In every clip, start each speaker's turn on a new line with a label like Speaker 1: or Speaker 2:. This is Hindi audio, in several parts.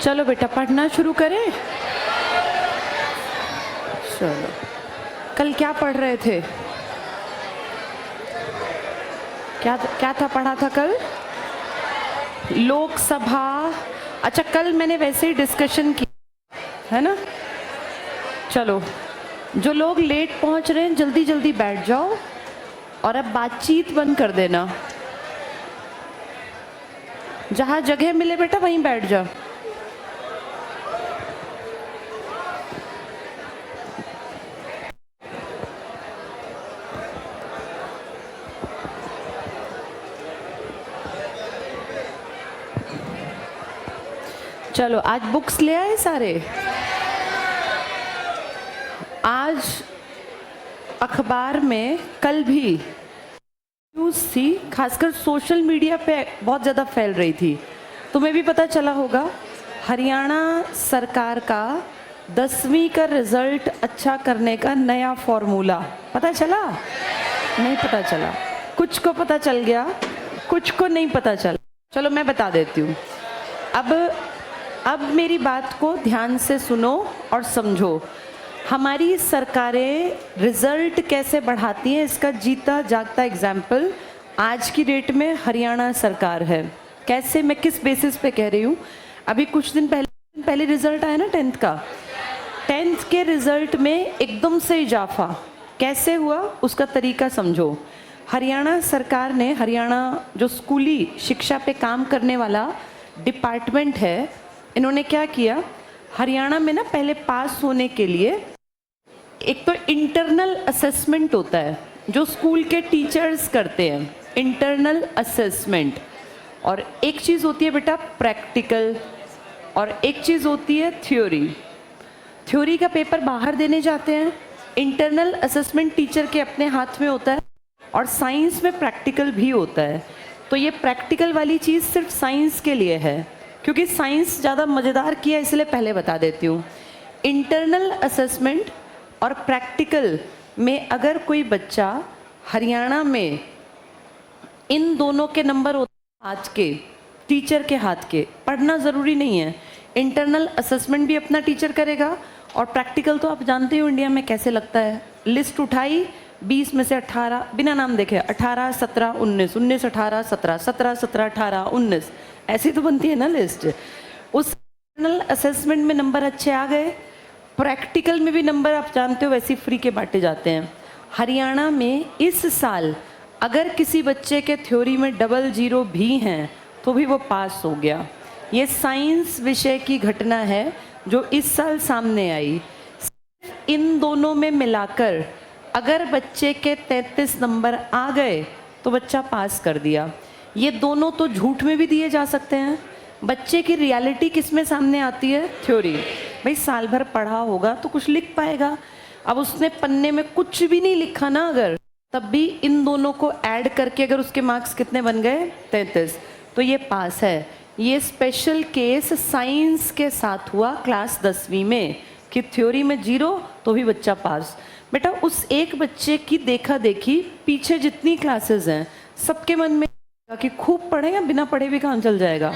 Speaker 1: चलो बेटा पढ़ना शुरू करें। चलो, कल क्या पढ़ रहे थे? क्या क्या था पढ़ा था कल? लोकसभा। अच्छा, कल मैंने वैसे ही डिस्कशन की है ना। चलो, जो लोग लेट पहुंच रहे हैं जल्दी जल्दी बैठ जाओ और अब बातचीत बंद कर देना। जहां जगह मिले बेटा वहीं बैठ जाओ। चलो, आज बुक्स ले आए सारे? आज अखबार में कल भी न्यूज़ थी, खासकर सोशल मीडिया पे बहुत ज़्यादा फैल रही थी। तुम्हें भी पता चला होगा, हरियाणा सरकार का 10वीं का रिजल्ट अच्छा करने का नया फॉर्मूला पता चला? नहीं पता चला। कुछ को पता चल गया, कुछ को नहीं पता चला। चलो मैं बता देती हूँ। अब मेरी बात को ध्यान से सुनो और समझो। हमारी सरकारें रिजल्ट कैसे बढ़ाती हैं, इसका जीता जागता एग्जाम्पल आज की डेट में हरियाणा सरकार है। कैसे, मैं किस बेसिस पे कह रही हूँ? अभी कुछ दिन पहले रिजल्ट आया ना 10th का। 10th के रिजल्ट में एकदम से इजाफा कैसे हुआ, उसका तरीका समझो। हरियाणा सरकार ने, हरियाणा जो स्कूली शिक्षा पे काम करने वाला डिपार्टमेंट है, इन्होंने क्या किया, हरियाणा में ना पहले पास होने के लिए एक तो इंटरनल असेसमेंट होता है जो स्कूल के टीचर्स करते हैं, इंटरनल असेसमेंट। और एक चीज़ होती है बेटा प्रैक्टिकल, और एक चीज़ होती है थ्योरी। थ्योरी का पेपर बाहर देने जाते हैं, इंटरनल असेसमेंट टीचर के अपने हाथ में होता है, और साइंस में प्रैक्टिकल भी होता है। तो ये प्रैक्टिकल वाली चीज़ सिर्फ साइंस के लिए है, क्योंकि साइंस ज़्यादा मज़ेदार किया, इसलिए पहले बता देती हूँ। इंटरनल असेसमेंट और प्रैक्टिकल में अगर कोई बच्चा हरियाणा में, इन दोनों के नंबर होते हैं हाथ के, टीचर के हाथ के, पढ़ना ज़रूरी नहीं है। इंटरनल असेसमेंट भी अपना टीचर करेगा, और प्रैक्टिकल तो आप जानते हो इंडिया में कैसे लगता है। लिस्ट उठाई, 20 में से 18 बिना नाम देखे, 18 17 19, 19 18 17, 17 17 18 19, ऐसी तो बनती है ना लिस्ट। उस इंटरनल असेसमेंट में नंबर अच्छे आ गए, प्रैक्टिकल में भी नंबर आप जानते हो वैसे फ्री के बांटे जाते हैं। हरियाणा में इस साल अगर किसी बच्चे के थ्योरी में 00 भी हैं तो भी वो पास हो गया। ये साइंस विषय की घटना है जो इस साल सामने आई। इन दोनों में मिलाकर अगर बच्चे के 33 नंबर आ गए तो बच्चा पास कर दिया। ये दोनों तो झूठ में भी दिए जा सकते हैं। बच्चे की रियलिटी किस में सामने आती है? थ्योरी। भाई साल भर पढ़ा होगा तो कुछ लिख पाएगा। अब उसने पन्ने में कुछ भी नहीं लिखा ना, अगर तब भी इन दोनों को ऐड करके अगर उसके मार्क्स कितने बन गए? 33, तो ये पास है। ये स्पेशल केस साइंस के साथ हुआ क्लास 10वीं में, कि थ्योरी में 0 तो भी बच्चा पास। बेटा उस एक बच्चे की देखा देखी पीछे जितनी क्लासेस हैं सबके मन में कि खूब पढ़े या बिना पढ़े भी काम चल जाएगा।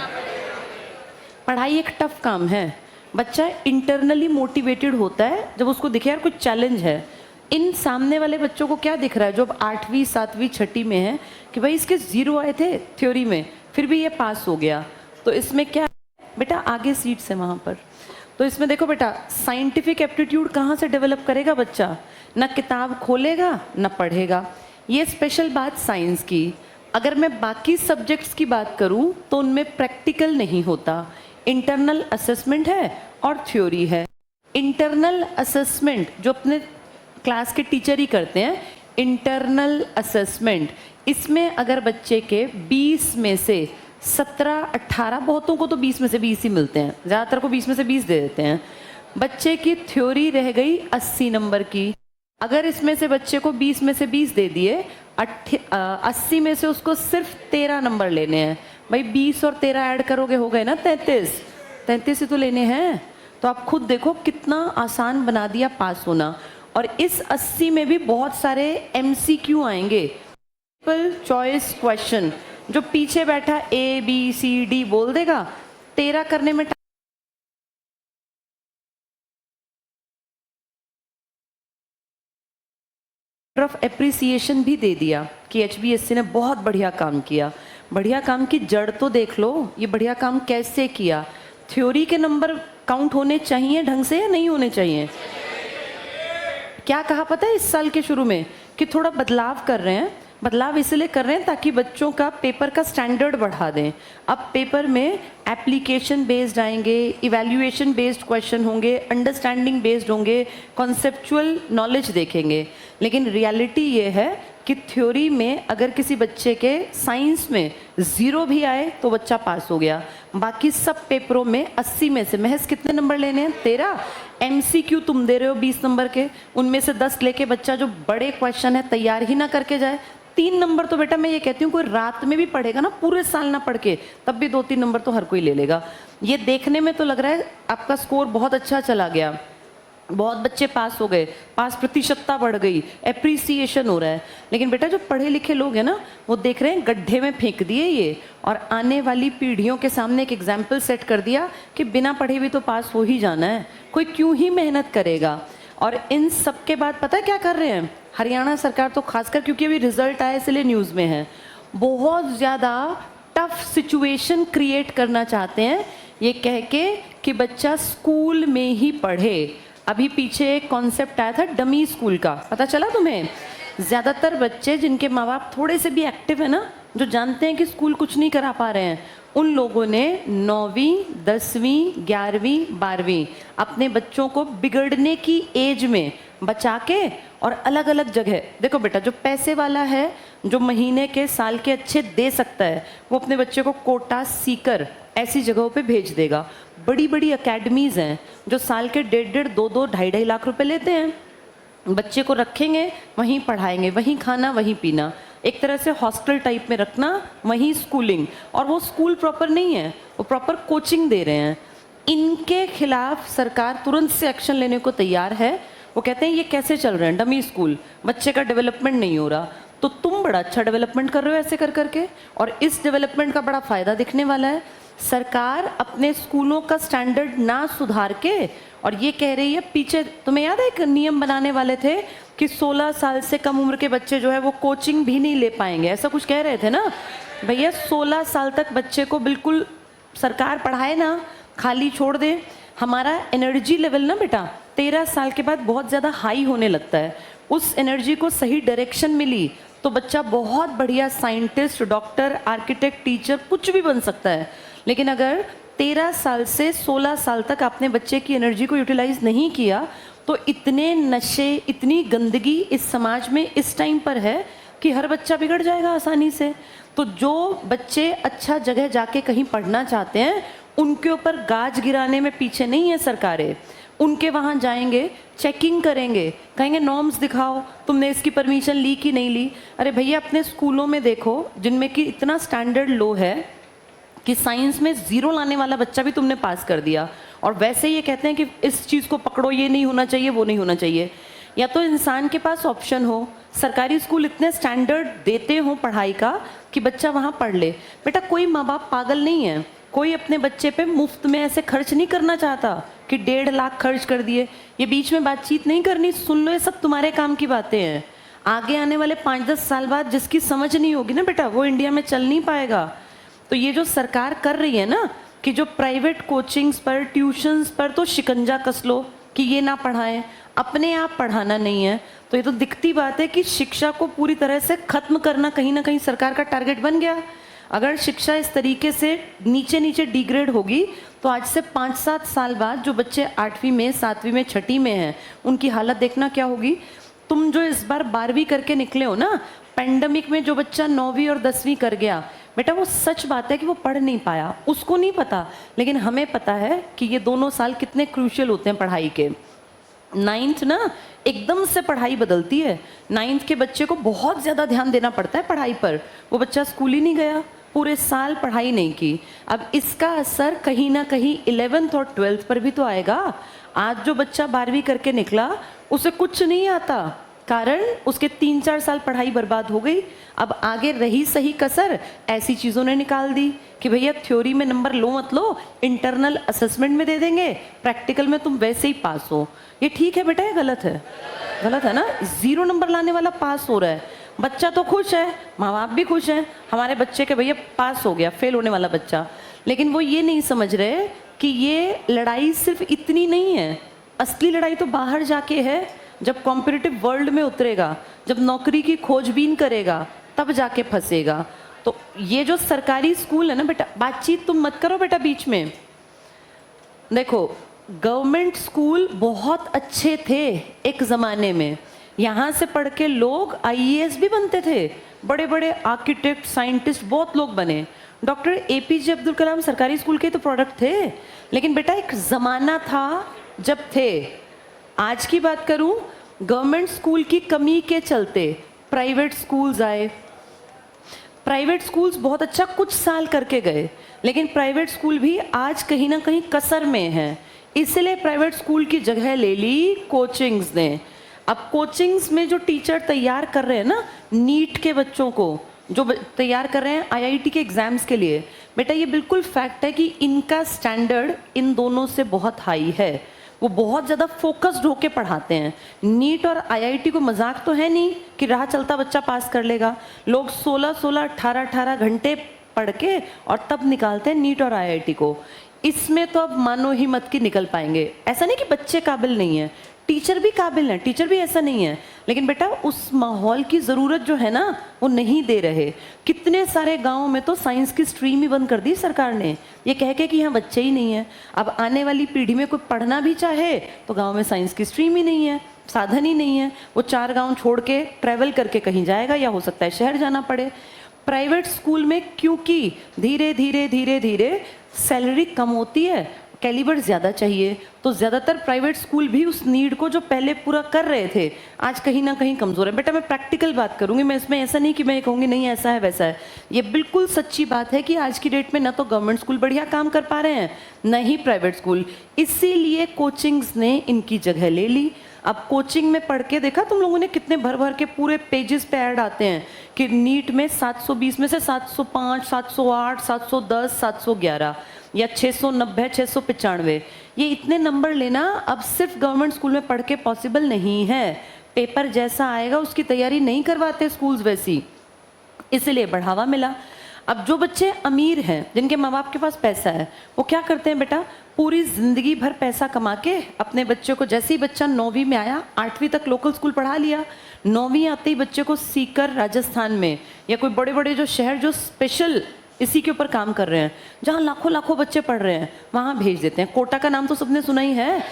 Speaker 1: पढ़ाई एक टफ काम है। बच्चा इंटरनली मोटिवेटेड होता है जब उसको दिखे यार कुछ चैलेंज है। इन सामने वाले बच्चों को क्या दिख रहा है जो अब 8वीं 7वीं 6ठी में है, कि भाई इसके 0 आए थे थ्योरी में फिर भी ये पास हो गया। तो इसमें क्या बेटा, आगे सीट्स है वहाँ पर। तो इसमें देखो बेटा, साइंटिफिक एप्टीट्यूड कहाँ से डेवलप करेगा बच्चा? ना किताब खोलेगा ना पढ़ेगा। ये स्पेशल बात साइंस की। अगर मैं बाकी सब्जेक्ट्स की बात करूं तो उनमें प्रैक्टिकल नहीं होता, इंटरनल असेसमेंट है और थ्योरी है। इंटरनल असेसमेंट जो अपने क्लास के टीचर ही करते हैं, इंटरनल असेसमेंट, इसमें अगर बच्चे के 20 में से 17 18, बहुतों को तो 20 में से 20 ही मिलते हैं, ज़्यादातर को 20 में से 20 दे देते हैं। बच्चे की थ्योरी रह गई 80 नंबर की। अगर इसमें से बच्चे को 20 में से 20 दे दिए, 80 में से उसको सिर्फ 13 नंबर लेने हैं। भाई 20 और 13 ऐड करोगे हो गए ना 33, 33 ही तो लेने हैं। तो आप खुद देखो कितना आसान बना दिया पास होना। और इस 80 में भी बहुत सारे MCQ आएंगे, मल्टीपल चॉइस क्वेश्चन, जो पीछे बैठा A B C D बोल देगा, 13 करने में ऑफ एप्रिसिएशन भी दे दिया कि एचबीएससी ने बहुत बढ़िया काम किया। बढ़िया काम की जड़ तो देख लो, ये बढ़िया काम कैसे किया। थ्योरी के नंबर काउंट होने चाहिए ढंग से या नहीं होने चाहिए? क्या कहा पता है इस साल के शुरू में कि थोड़ा बदलाव कर रहे हैं। बदलाव इसलिए कर रहे हैं ताकि बच्चों का पेपर का स्टैंडर्ड बढ़ा दें। अब पेपर में एप्लीकेशन बेस्ड आएंगे, इवैल्यूएशन बेस्ड क्वेश्चन होंगे, अंडरस्टैंडिंग बेस्ड होंगे, कॉन्सेप्चुअल नॉलेज देखेंगे। लेकिन रियलिटी ये है कि थ्योरी में अगर किसी बच्चे के साइंस में 0 भी आए तो बच्चा पास हो गया। बाकी सब पेपरों में 80 में से महज कितने नंबर लेने हैं? 13। एमसीक्यू तुम दे रहे हो 20 नंबर के, उनमें से 10 लेके बच्चा जो बड़े क्वेश्चन है तैयार ही ना करके जाए, 3 नंबर तो बेटा मैं ये कहती हूँ कोई रात में भी पढ़ेगा ना, पूरे साल ना पढ़ के, तब भी 2-3 नंबर तो हर कोई ले लेगा। ये देखने में तो लग रहा है आपका स्कोर बहुत अच्छा चला गया, बहुत बच्चे पास हो गए, पास प्रतिशतता बढ़ गई, एप्रिसिएशन हो रहा है। लेकिन बेटा जो पढ़े लिखे लोग हैं ना, वो देख रहे हैं गड्ढे में फेंक दिए ये, और आने वाली पीढ़ियों के सामने एक एग्जाम्पल सेट कर दिया कि बिना पढ़े भी तो पास हो ही जाना है, कोई क्यों ही मेहनत करेगा। और इन सब के बाद पता है क्या कर रहे हैं हरियाणा सरकार तो खासकर, क्योंकि अभी रिजल्ट आया इसलिए न्यूज़ में है, बहुत ज़्यादा टफ सिचुएशन क्रिएट करना चाहते हैं ये कह के कि बच्चा स्कूल में ही पढ़े। अभी पीछे एक कॉन्सेप्ट आया था डमी स्कूल का, पता चला तुम्हें? ज़्यादातर बच्चे जिनके माँ बाप थोड़े से भी एक्टिव है ना, जो जानते हैं कि स्कूल कुछ नहीं करा पा रहे हैं, उन लोगों ने 9वीं 10वीं 11वीं 12वीं अपने बच्चों को बिगड़ने की एज में बचा के और अलग अलग जगह, देखो बेटा जो पैसे वाला है, जो महीने के साल के अच्छे दे सकता है, वो अपने बच्चे को कोटा सीकर ऐसी जगहों पे भेज देगा। बड़ी बड़ी अकेडमीज़ हैं जो साल के 1.5 2 2.5 लाख रुपए लेते हैं, बच्चे को रखेंगे, वहीं पढ़ाएंगे, वहीं खाना वहीं पीना, एक तरह से हॉस्टल टाइप में रखना, वहीं स्कूलिंग। और वो स्कूल प्रॉपर नहीं है, वो प्रॉपर कोचिंग दे रहे हैं। इनके खिलाफ सरकार तुरंत से एक्शन लेने को तैयार है। वो कहते हैं ये कैसे चल रहे हैं डमी स्कूल, बच्चे का डेवलपमेंट नहीं हो रहा। तो तुम बड़ा अच्छा डेवलपमेंट कर रहे हो ऐसे कर करके, और इस डेवलपमेंट का बड़ा फ़ायदा दिखने वाला है। सरकार अपने स्कूलों का स्टैंडर्ड ना सुधार के और ये कह रही है, पीछे तुम्हें याद है एक नियम बनाने वाले थे कि 16 साल से कम उम्र के बच्चे जो है वो कोचिंग भी नहीं ले पाएंगे, ऐसा कुछ कह रहे थे ना भैया। 16 साल तक बच्चे को बिल्कुल सरकार पढ़ाए ना, खाली छोड़ दे। हमारा एनर्जी लेवल ना बेटा 13 साल के बाद बहुत ज़्यादा हाई होने लगता है। उस एनर्जी को सही डायरेक्शन मिली तो बच्चा बहुत बढ़िया साइंटिस्ट, डॉक्टर, आर्किटेक्ट, टीचर कुछ भी बन सकता है। लेकिन अगर 13 साल से 16 साल तक आपने बच्चे की एनर्जी को यूटिलाइज नहीं किया तो इतने नशे, इतनी गंदगी इस समाज में इस टाइम पर है कि हर बच्चा बिगड़ जाएगा आसानी से। तो जो बच्चे अच्छा जगह जाके कहीं पढ़ना चाहते हैं उनके ऊपर गाज गिराने में पीछे नहीं है सरकारें। उनके वहाँ जाएंगे, चेकिंग करेंगे, कहेंगे नॉर्म्स दिखाओ, तुमने इसकी परमिशन ली कि नहीं ली। अरे भैया अपने स्कूलों में देखो जिनमें कि इतना स्टैंडर्ड लो है कि साइंस में 0 लाने वाला बच्चा भी तुमने पास कर दिया, और वैसे ये कहते हैं कि इस चीज़ को पकड़ो, ये नहीं होना चाहिए, वो नहीं होना चाहिए। या तो इंसान के पास ऑप्शन हो, सरकारी स्कूल इतने स्टैंडर्ड देते हों पढ़ाई का कि बच्चा वहाँ पढ़ ले। बेटा कोई माँ बाप पागल नहीं है, कोई अपने बच्चे पे मुफ्त में ऐसे खर्च नहीं करना चाहता कि 1.5 लाख खर्च कर दिए। ये बीच में बातचीत नहीं करनी, सुन लो, ये सब तुम्हारे काम की बातें हैं। आगे आने वाले 5-10 साल बाद जिसकी समझ नहीं होगी ना बेटा, वो इंडिया में चल नहीं पाएगा। तो ये जो सरकार कर रही है ना कि जो प्राइवेट कोचिंग्स पर, ट्यूशन्स पर तो शिकंजा कस लो कि ये ना पढ़ाएं, अपने आप पढ़ाना नहीं है। तो ये तो दिखती बात है कि शिक्षा को पूरी तरह से खत्म करना कहीं ना कहीं सरकार का टारगेट बन गया। अगर शिक्षा इस तरीके से नीचे नीचे डिग्रेड होगी तो आज से 5-7 साल बाद जो बच्चे 8वीं में, 7वीं में, 6ठी में हैं, उनकी हालत देखना क्या होगी। तुम जो इस बार 12वीं करके निकले हो ना, पेंडेमिक में जो बच्चा 9वीं और 10वीं कर गया बेटा, वो सच बात है कि वो पढ़ नहीं पाया, उसको नहीं पता, लेकिन हमें पता है कि ये दोनों साल कितने क्रूशियल होते हैं पढ़ाई के। 9th ना एकदम से पढ़ाई बदलती है। 9th के बच्चे को बहुत ज़्यादा ध्यान देना पड़ता है पढ़ाई पर। वो बच्चा स्कूल ही नहीं गया, पूरे साल पढ़ाई नहीं की। अब इसका असर कहीं ना कहीं 11th और 12th पर भी तो आएगा। आज जो बच्चा 12वीं करके निकला उसे कुछ नहीं आता, कारण उसके 3-4 साल पढ़ाई बर्बाद हो गई। अब आगे रही सही कसर ऐसी चीज़ों ने निकाल दी कि भैया थ्योरी में नंबर लो मत लो, इंटरनल असेसमेंट में दे देंगे, प्रैक्टिकल में तुम वैसे ही पास हो। ये ठीक है बेटा या गलत है? गलत है ना? 0 नंबर लाने वाला पास हो रहा है, बच्चा तो खुश है, माँ बाप भी खुश हैं, हमारे बच्चे के भैया पास हो गया, फेल होने वाला बच्चा। लेकिन वो ये नहीं समझ रहे कि ये लड़ाई सिर्फ इतनी नहीं है, असली लड़ाई तो बाहर जाके है। जब कॉम्पिटिटिव वर्ल्ड में उतरेगा, जब नौकरी की खोजबीन करेगा, तब जाके फंसेगा। तो ये जो सरकारी स्कूल है ना बेटा, बातचीत तुम मत करो बेटा बीच में। देखो, गवर्नमेंट स्कूल बहुत अच्छे थे एक ज़माने में, यहाँ से पढ़ के लोग आईएएस भी बनते थे, बड़े बड़े आर्किटेक्ट, साइंटिस्ट, बहुत लोग बने। डॉक्टर एपीजे अब्दुल कलाम सरकारी स्कूल के तो प्रोडक्ट थे। लेकिन बेटा एक ज़माना था जब थे। आज की बात करूं, गवर्नमेंट स्कूल की कमी के चलते प्राइवेट स्कूल्स आए। प्राइवेट स्कूल्स बहुत अच्छा कुछ साल करके गए, लेकिन प्राइवेट स्कूल भी आज कहीं ना कहीं कसर में है। इसलिए प्राइवेट स्कूल की जगह ले ली कोचिंग्स ने। अब कोचिंग्स में जो टीचर तैयार कर रहे हैं ना, नीट के बच्चों को जो तैयार कर रहे हैं आईआईटी के एग्जाम्स के लिए, बेटा ये बिल्कुल फैक्ट है कि इनका स्टैंडर्ड इन दोनों से बहुत हाई है। वो बहुत ज़्यादा फोकस्ड होके पढ़ाते हैं। नीट और आईआईटी को मजाक तो है नहीं कि राह चलता बच्चा पास कर लेगा। लोग 16-16, 18-18 घंटे पढ़ के और तब निकालते हैं नीट और आईआईटी को। इसमें तो अब मानो ही मत कि निकल पाएंगे। ऐसा नहीं कि बच्चे काबिल नहीं है, टीचर भी काबिल हैं, टीचर भी ऐसा नहीं है, लेकिन बेटा उस माहौल की ज़रूरत जो है ना वो नहीं दे रहे। कितने सारे गाँव में तो साइंस की स्ट्रीम ही बंद कर दी सरकार ने, ये कह के कि यहाँ बच्चे ही नहीं है। अब आने वाली पीढ़ी में कोई पढ़ना भी चाहे तो गाँव में साइंस की स्ट्रीम ही नहीं है, साधन ही नहीं है। वो 4 गाँव छोड़ के ट्रैवल करके कहीं जाएगा, या हो सकता है शहर जाना पड़े। प्राइवेट स्कूल में क्योंकि धीरे धीरे धीरे धीरे सैलरी कम होती है, कैलिबर ज़्यादा चाहिए, तो ज़्यादातर प्राइवेट स्कूल भी उस नीड को जो पहले पूरा कर रहे थे आज कहीं ना कहीं कमज़ोर है। बेटा मैं प्रैक्टिकल बात करूँगी, मैं इसमें ऐसा नहीं कि मैं कहूँगी नहीं ऐसा है वैसा है। ये बिल्कुल सच्ची बात है कि आज की डेट में ना तो गवर्नमेंट स्कूल बढ़िया काम कर पा रहे हैं, न ही प्राइवेट स्कूल। इसीलिए कोचिंग्स ने इनकी जगह ले ली। अब कोचिंग में पढ़ के देखा तुम लोगों ने कितने भर भर के पूरे पेजेस पे ऐड आते हैं कि नीट में 720 में से 705, 708, 710, 711 या 690, 695, ये इतने नंबर लेना अब सिर्फ गवर्नमेंट स्कूल में पढ़ के पॉसिबल नहीं है। पेपर जैसा आएगा उसकी तैयारी नहीं करवाते स्कूल्स वैसी, इसलिए बढ़ावा मिला। अब जो बच्चे अमीर हैं, जिनके माँ बाप के पास पैसा है, वो क्या करते हैं बेटा, पूरी ज़िंदगी भर पैसा कमा के अपने बच्चे को, जैसे ही बच्चा 9वीं में आया 8वीं तक लोकल स्कूल पढ़ा लिया, 9वीं आते ही बच्चे को सीकर राजस्थान में या कोई बड़े बड़े जो शहर जो स्पेशल इसी के ऊपर काम कर रहे हैं, जहाँ लाखों लाखों बच्चे पढ़ रहे हैं, वहाँ भेज देते हैं। कोटा का नाम तो सबने सुना ही है।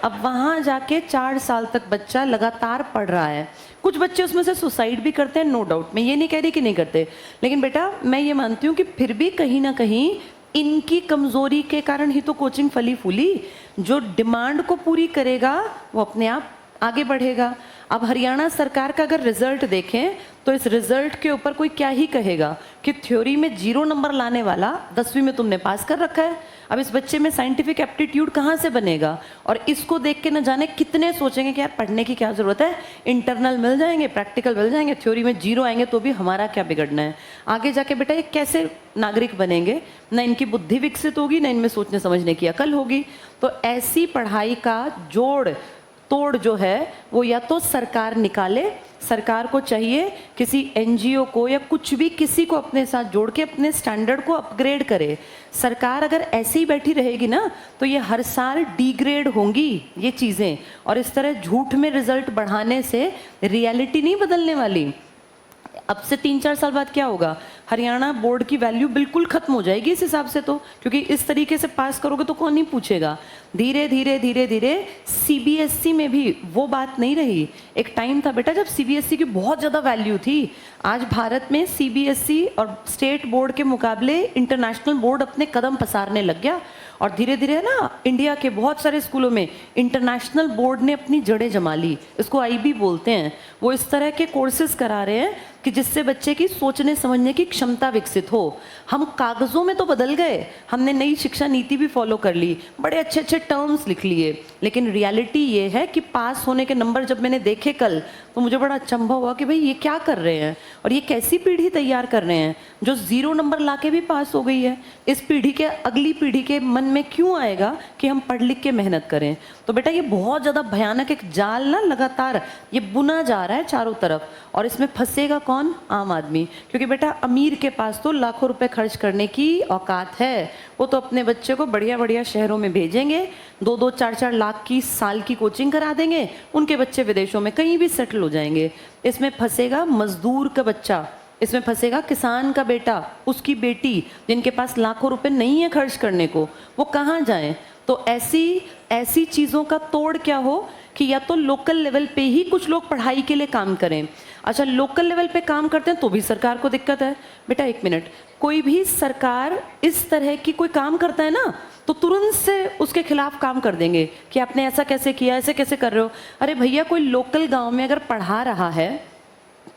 Speaker 1: अब वहाँ जाके 4 साल तक बच्चा लगातार पढ़ रहा है। कुछ बच्चे उसमें से सुसाइड भी करते हैं, नो डाउट, मैं ये नहीं कह रही कि नहीं करते, लेकिन बेटा मैं ये मानती हूँ कि फिर भी कहीं ना कहीं इनकी कमज़ोरी के कारण ही तो कोचिंग फली फूली। जो डिमांड को पूरी करेगा वो अपने आप आगे बढ़ेगा। अब हरियाणा सरकार का अगर रिजल्ट देखें तो इस रिजल्ट के ऊपर कोई क्या ही कहेगा कि थ्योरी में 0 नंबर लाने वाला 10वीं में तुमने पास कर रखा है। अब इस बच्चे में साइंटिफिक एप्टीट्यूड कहाँ से बनेगा? और इसको देख के न जाने कितने सोचेंगे कि यार पढ़ने की क्या ज़रूरत है, इंटरनल मिल जाएंगे, प्रैक्टिकल मिल जाएंगे, थ्योरी में 0 आएंगे तो भी हमारा क्या बिगड़ना है। आगे जाके बेटा ये कैसे नागरिक बनेंगे? ना इनकी बुद्धि विकसित होगी, ना इनमें सोचने समझने की अकल होगी। तो ऐसी पढ़ाई का जोड़ तोड़ जो है वो या तो सरकार निकाले। सरकार को चाहिए किसी एनजीओ को या कुछ भी किसी को अपने साथ जोड़ के अपने स्टैंडर्ड को अपग्रेड करे। सरकार अगर ऐसे ही बैठी रहेगी ना तो ये हर साल डिग्रेड होंगी ये चीज़ें, और इस तरह झूठ में रिजल्ट बढ़ाने से रियलिटी नहीं बदलने वाली। अब से 3-4 साल बाद क्या होगा, हरियाणा बोर्ड की वैल्यू बिल्कुल खत्म हो जाएगी इस हिसाब से, तो क्योंकि इस तरीके से पास करोगे तो कौन नहीं पूछेगा। धीरे धीरे धीरे धीरे सीबीएसई में भी वो बात नहीं रही। एक टाइम था बेटा जब सीबीएसई की बहुत ज़्यादा वैल्यू थी। आज भारत में सीबीएसई और स्टेट बोर्ड के मुकाबले इंटरनेशनल बोर्ड अपने कदम पसारने लग गया, और धीरे धीरे ना इंडिया के बहुत सारे स्कूलों में इंटरनेशनल बोर्ड ने अपनी जड़ें जमा ली। इसको आईबी बोलते हैं। वो इस तरह के कोर्सेज करा रहे हैं कि जिससे बच्चे की सोचने समझने की क्षमता विकसित हो। हम कागज़ों में तो बदल गए, हमने नई शिक्षा नीति भी फॉलो कर ली, बड़े अच्छे अच्छे टर्म्स लिख लिए, लेकिन रियलिटी ये है कि पास होने के नंबर जब मैंने देखे कल, तो मुझे बड़ा अचंभा हुआ कि भाई ये क्या कर रहे हैं और ये कैसी पीढ़ी तैयार कर रहे हैं जो 0 नंबर लाके भी पास हो गई है। इस पीढ़ी के, अगली पीढ़ी के मन में क्यों आएगा कि हम पढ़ लिख के मेहनत करें। तो बेटा ये बहुत ज़्यादा भयानक एक जाल ना लगातार ये बुना जा रहा है चारों तरफ, और इसमें फंसेगा कौन? आम आदमी। क्योंकि बेटा अमीर के पास तो लाखों रुपए खर्च करने की औकात है, वो तो अपने बच्चे को बढ़िया बढ़िया शहरों में भेजेंगे, 2-2, 4-4 लाख की साल की कोचिंग करा देंगे, उनके बच्चे विदेशों में कहीं भी सेटल हो जाएंगे। इसमें फंसेगा मजदूर का बच्चा, इसमें फंसेगा किसान का बेटा, उसकी बेटी, जिनके पास लाखों रुपए नहीं है खर्च करने को, वो कहाँ जाएं। तो ऐसी चीज़ों का तोड़ क्या हो कि या तो लोकल लेवल पे ही कुछ लोग पढ़ाई के लिए काम करें। अच्छा, लोकल लेवल पे काम करते हैं तो भी सरकार को दिक्कत है। बेटा एक मिनट, कोई भी सरकार इस तरह की कोई काम करता है ना तो तुरंत से उसके खिलाफ काम कर देंगे कि आपने ऐसा कैसे किया, ऐसे कैसे कर रहे हो। अरे भैया, कोई लोकल गांव में अगर पढ़ा रहा है,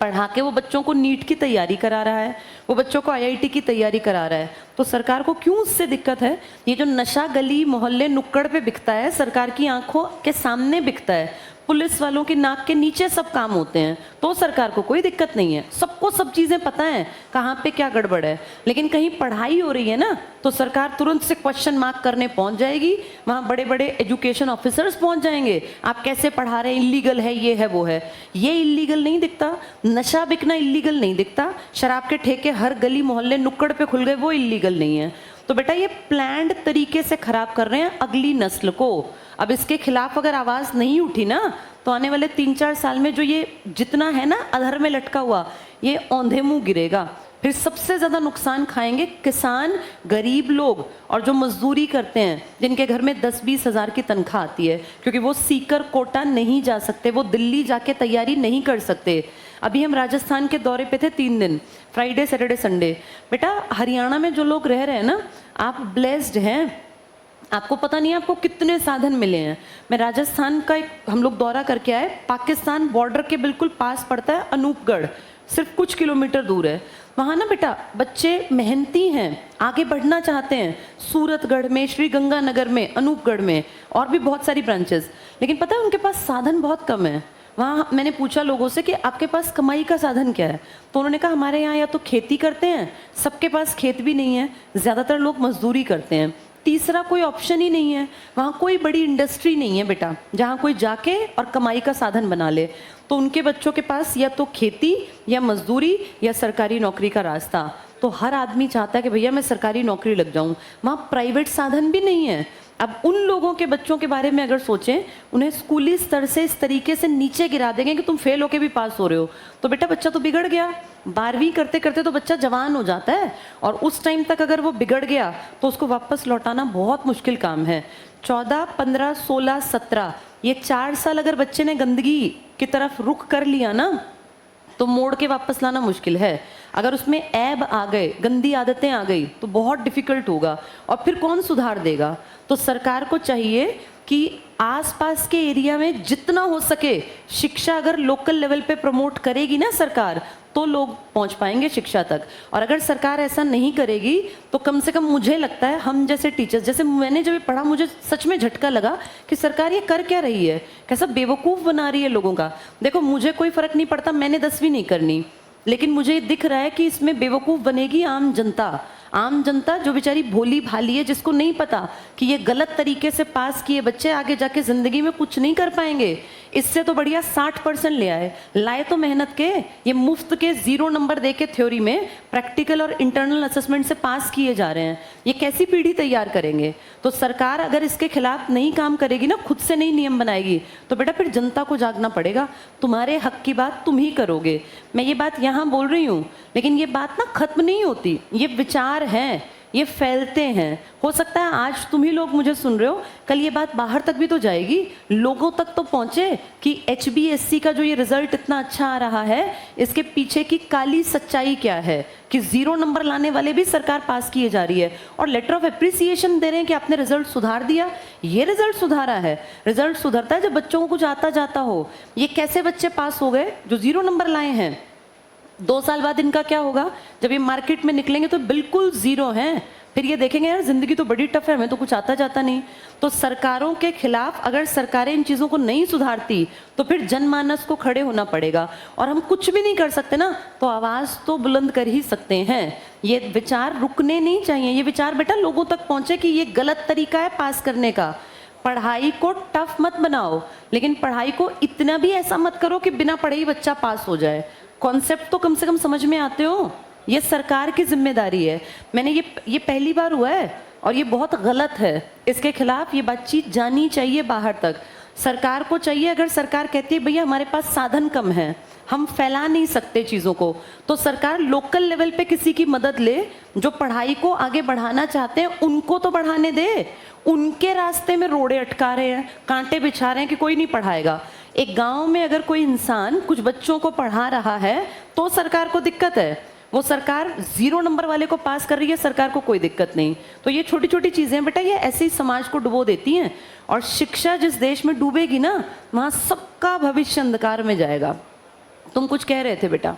Speaker 1: पढ़ा के वो बच्चों को नीट की तैयारी करा रहा है, वो बच्चों को आईआईटी की तैयारी करा रहा है, तो सरकार को क्यों उससे दिक्कत है। ये जो नशा गली मोहल्ले नुक्कड़ पे बिकता है, सरकार की आंखों के सामने बिकता है, पुलिस वालों की नाक के नीचे सब काम होते हैं, तो सरकार को कोई दिक्कत नहीं है। सबको सब चीज़ें पता है कहाँ पे क्या गड़बड़ है। लेकिन कहीं पढ़ाई हो रही है ना तो सरकार तुरंत से क्वेश्चन मार्क करने पहुंच जाएगी, वहाँ बड़े बड़े एजुकेशन ऑफिसर्स पहुंच जाएंगे, आप कैसे पढ़ा रहे हैं, इलीगल है, ये है वो है। ये इलीगल नहीं दिखता, नशा बिकना इलीगल नहीं दिखता, शराब के ठेके हर गली मोहल्ले नुक्कड़ पे खुल गए, वो इलीगल नहीं है। तो बेटा ये प्लान्ड तरीके से खराब कर रहे हैं अगली नस्ल को। अब इसके खिलाफ अगर आवाज नहीं उठी ना तो आने वाले 3-4 साल में जो ये जितना है ना अधर में लटका हुआ, ये औंधे मुंह गिरेगा। फिर सबसे ज्यादा नुकसान खाएंगे किसान, गरीब लोग, और जो मजदूरी करते हैं, जिनके घर में 10-20 हज़ार की तनख्वाह आती है, क्योंकि वो सीकर कोटा नहीं जा सकते, वो दिल्ली जाके तैयारी नहीं कर सकते। अभी हम राजस्थान के दौरे पे थे 3 दिन, फ्राइडे सैटरडे संडे। बेटा हरियाणा में जो लोग रह रहे हैं ना, आप ब्लेस्ड हैं, आपको पता नहीं है आपको कितने साधन मिले हैं। मैं राजस्थान का एक हम लोग दौरा करके आए, पाकिस्तान बॉर्डर के बिल्कुल पास पड़ता है अनूपगढ़, सिर्फ कुछ किलोमीटर दूर है। वहाँ ना बेटा बच्चे मेहनती हैं, आगे बढ़ना चाहते हैं, सूरतगढ़ में, श्री गंगानगर में, अनूपगढ़ में और भी बहुत सारी ब्रांचेस, लेकिन पता है उनके पास साधन बहुत कम है। वहाँ मैंने पूछा लोगों से कि आपके पास कमाई का साधन क्या है, तो उन्होंने कहा हमारे यहाँ या तो खेती करते हैं, सबके पास खेत भी नहीं है, ज़्यादातर लोग मजदूरी करते हैं, तीसरा कोई ऑप्शन ही नहीं है, वहाँ कोई बड़ी इंडस्ट्री नहीं है बेटा जहाँ कोई जाके और कमाई का साधन बना ले। तो उनके बच्चों के पास या तो खेती या मजदूरी या सरकारी नौकरी का रास्ता। तो हर आदमी चाहता है कि भैया मैं सरकारी नौकरी लग जाऊँ, वहाँ प्राइवेट साधन भी नहीं है। अब उन लोगों के बच्चों के बारे में अगर सोचें, उन्हें स्कूली स्तर से इस तरीके से नीचे गिरा देंगे कि तुम फेल होके भी पास हो रहे हो, तो बेटा बच्चा तो बिगड़ गया। 12वीं करते करते तो बच्चा जवान हो जाता है, और उस टाइम तक अगर वो बिगड़ गया तो उसको वापस लौटाना बहुत मुश्किल काम है। 14, 15, 16, 17 ये 4 साल अगर बच्चे ने गंदगी की तरफ रुख कर लिया ना तो मोड़ के वापस लाना मुश्किल है। अगर उसमें ऐब आ गए, गंदी आदतें आ गई तो बहुत डिफिकल्ट होगा, और फिर कौन सुधार देगा। तो सरकार को चाहिए कि आसपास के एरिया में जितना हो सके शिक्षा अगर लोकल लेवल पे प्रमोट करेगी ना सरकार, तो लोग पहुंच पाएंगे शिक्षा तक। और अगर सरकार ऐसा नहीं करेगी तो कम से कम मुझे लगता है हम जैसे टीचर्स, जैसे मैंने जब पढ़ा मुझे सच में झटका लगा कि सरकार ये कर क्या रही है, कैसा बेवकूफ़ बना रही है लोगों का। देखो मुझे कोई फ़र्क नहीं पड़ता, मैंने 10वीं नहीं करनी, लेकिन मुझे दिख रहा है कि इसमें बेवकूफ़ बनेगी आम जनता। आम जनता जो बेचारी भोली भाली है, जिसको नहीं पता कि ये गलत तरीके से पास किए बच्चे आगे जाके ज़िंदगी में कुछ नहीं कर पाएंगे। इससे तो बढ़िया 60% ले आए, लाए तो मेहनत के, ये मुफ्त के 0 नंबर दे के थ्योरी में प्रैक्टिकल और इंटरनल असेसमेंट से पास किए जा रहे हैं। ये कैसी पीढ़ी तैयार करेंगे। तो सरकार अगर इसके खिलाफ नहीं काम करेगी ना, खुद से नहीं नियम बनाएगी, तो बेटा फिर जनता को जागना पड़ेगा। तुम्हारे हक की बात तुम ही करोगे। मैं ये बात यहाँ बोल रही हूँ, लेकिन ये बात ना खत्म नहीं होती, ये विचार हैं, ये फैलते हैं। हो सकता है आज तुम ही लोग मुझे सुन रहे हो, कल ये बात बाहर तक भी तो जाएगी, लोगों तक तो पहुंचे कि HBSC का जो ये रिजल्ट इतना अच्छा आ रहा है, इसके पीछे की काली सच्चाई क्या है, कि 0 नंबर लाने वाले भी सरकार पास किए जा रही है और लेटर ऑफ एप्रिसिएशन दे रहे हैं कि आपने रिजल्ट सुधार दिया। ये रिजल्ट सुधारा है। रिजल्ट सुधरता है जब बच्चों को कुछ आता जाता हो। ये कैसे बच्चे पास हो गए जो 0 नंबर लाए हैं। 2 साल बाद इनका क्या होगा, जब ये मार्केट में निकलेंगे तो बिल्कुल 0 हैं, फिर ये देखेंगे यार जिंदगी तो बड़ी टफ है, हमें तो कुछ आता जाता नहीं। तो सरकारों के खिलाफ अगर सरकारें इन चीज़ों को नहीं सुधारती तो फिर जनमानस को खड़े होना पड़ेगा। और हम कुछ भी नहीं कर सकते ना, तो आवाज़ तो बुलंद कर ही सकते हैं। ये विचार रुकने नहीं चाहिए, ये विचार बेटा लोगों तक पहुँचे कि ये गलत तरीका है पास करने का। पढ़ाई को टफ मत बनाओ, लेकिन पढ़ाई को इतना भी ऐसा मत करो कि बिना पढ़े ही बच्चा पास हो जाए। कॉन्सेप्ट तो कम से कम समझ में आते हो। ये सरकार की जिम्मेदारी है। मैंने ये पहली बार हुआ है और ये बहुत गलत है। इसके खिलाफ ये बातचीत जानी चाहिए बाहर तक। सरकार को चाहिए, अगर सरकार कहती है भैया हमारे पास साधन कम है, हम फैला नहीं सकते चीज़ों को, तो सरकार लोकल लेवल पे किसी की मदद ले जो पढ़ाई को आगे बढ़ाना चाहते हैं, उनको तो बढ़ाने दे। उनके रास्ते में रोड़े अटका रहे हैं, कांटे बिछा रहे हैं कि कोई नहीं पढ़ाएगा। एक गांव में अगर कोई इंसान कुछ बच्चों को पढ़ा रहा है तो सरकार को दिक्कत है। वो सरकार 0 नंबर वाले को पास कर रही है, सरकार को कोई दिक्कत नहीं। तो ये छोटी छोटी चीज़ें बेटा ये ऐसे ही समाज को डुबो देती हैं। और शिक्षा जिस देश में डूबेगी ना, वहाँ सबका भविष्य अंधकार में जाएगा। तुम कुछ कह रहे थे बेटा?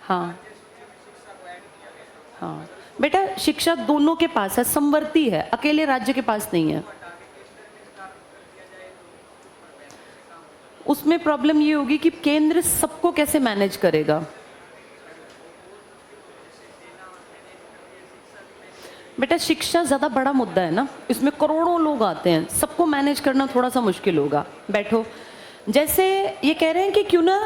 Speaker 1: हाँ हाँ बेटा, शिक्षा दोनों के पास है, समवर्ती है, अकेले राज्य के पास नहीं है। उसमें प्रॉब्लम ये होगी कि केंद्र सबको कैसे मैनेज करेगा। बेटा शिक्षा ज़्यादा बड़ा मुद्दा है ना, इसमें करोड़ों लोग आते हैं, सबको मैनेज करना थोड़ा सा मुश्किल होगा। बैठो। जैसे ये कह रहे हैं कि क्यों ना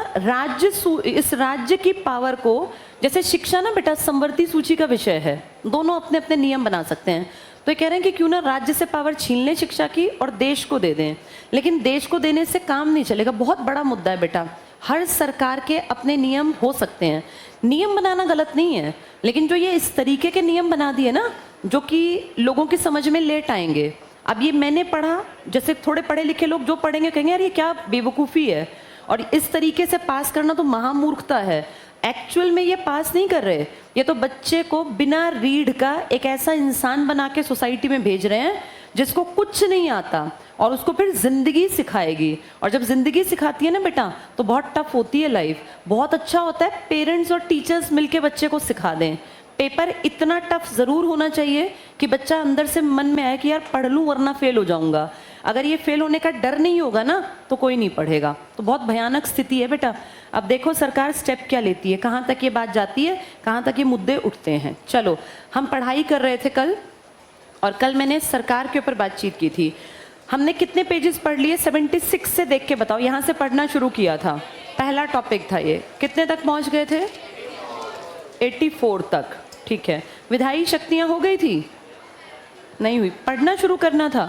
Speaker 1: इस राज्य की पावर को, जैसे शिक्षा ना बेटा समवर्ती सूची का विषय है, दोनों अपने अपने नियम बना सकते हैं। तो ये कह रहे हैं कि क्यों ना राज्य से पावर छीन लें शिक्षा की और देश को दे दें। लेकिन देश को देने से काम नहीं चलेगा, बहुत बड़ा मुद्दा है बेटा। हर सरकार के अपने नियम हो सकते हैं, नियम बनाना गलत नहीं है, लेकिन जो ये इस तरीके के नियम बना दिए ना जो कि लोगों की समझ में लेट आएंगे। अब ये मैंने पढ़ा, जैसे थोड़े पढ़े लिखे लोग जो पढ़ेंगे कहेंगे यार ये क्या बेवकूफ़ी है, और इस तरीके से पास करना तो महामूर्खता है। एक्चुअल में ये पास नहीं कर रहे, ये तो बच्चे को बिना रीढ़ का एक ऐसा इंसान बना के सोसाइटी में भेज रहे हैं जिसको कुछ नहीं आता, और उसको फिर ज़िंदगी सिखाएगी। और जब ज़िंदगी सिखाती है ना बेटा तो बहुत टफ होती है लाइफ। बहुत अच्छा होता है पेरेंट्स और टीचर्स मिलके बच्चे को सिखा दें। पेपर इतना टफ ज़रूर होना चाहिए कि बच्चा अंदर से मन में आए कि यार पढ़ लूँ वरना फेल हो जाऊँगा। अगर ये फेल होने का डर नहीं होगा ना तो कोई नहीं पढ़ेगा। तो बहुत भयानक स्थिति है बेटा। अब देखो सरकार स्टेप क्या लेती है, कहाँ तक ये बात जाती है, कहाँ तक ये मुद्दे उठते हैं। चलो, हम पढ़ाई कर रहे थे कल, और कल मैंने सरकार के ऊपर बातचीत की थी। हमने कितने पेजेस पढ़ लिए? 76 से देख के बताओ। यहाँ से पढ़ना शुरू किया था, पहला टॉपिक था ये। कितने तक पहुँच गए थे? 84 तक। ठीक है, विधायी शक्तियाँ हो गई थी? नहीं हुई, पढ़ना शुरू करना था।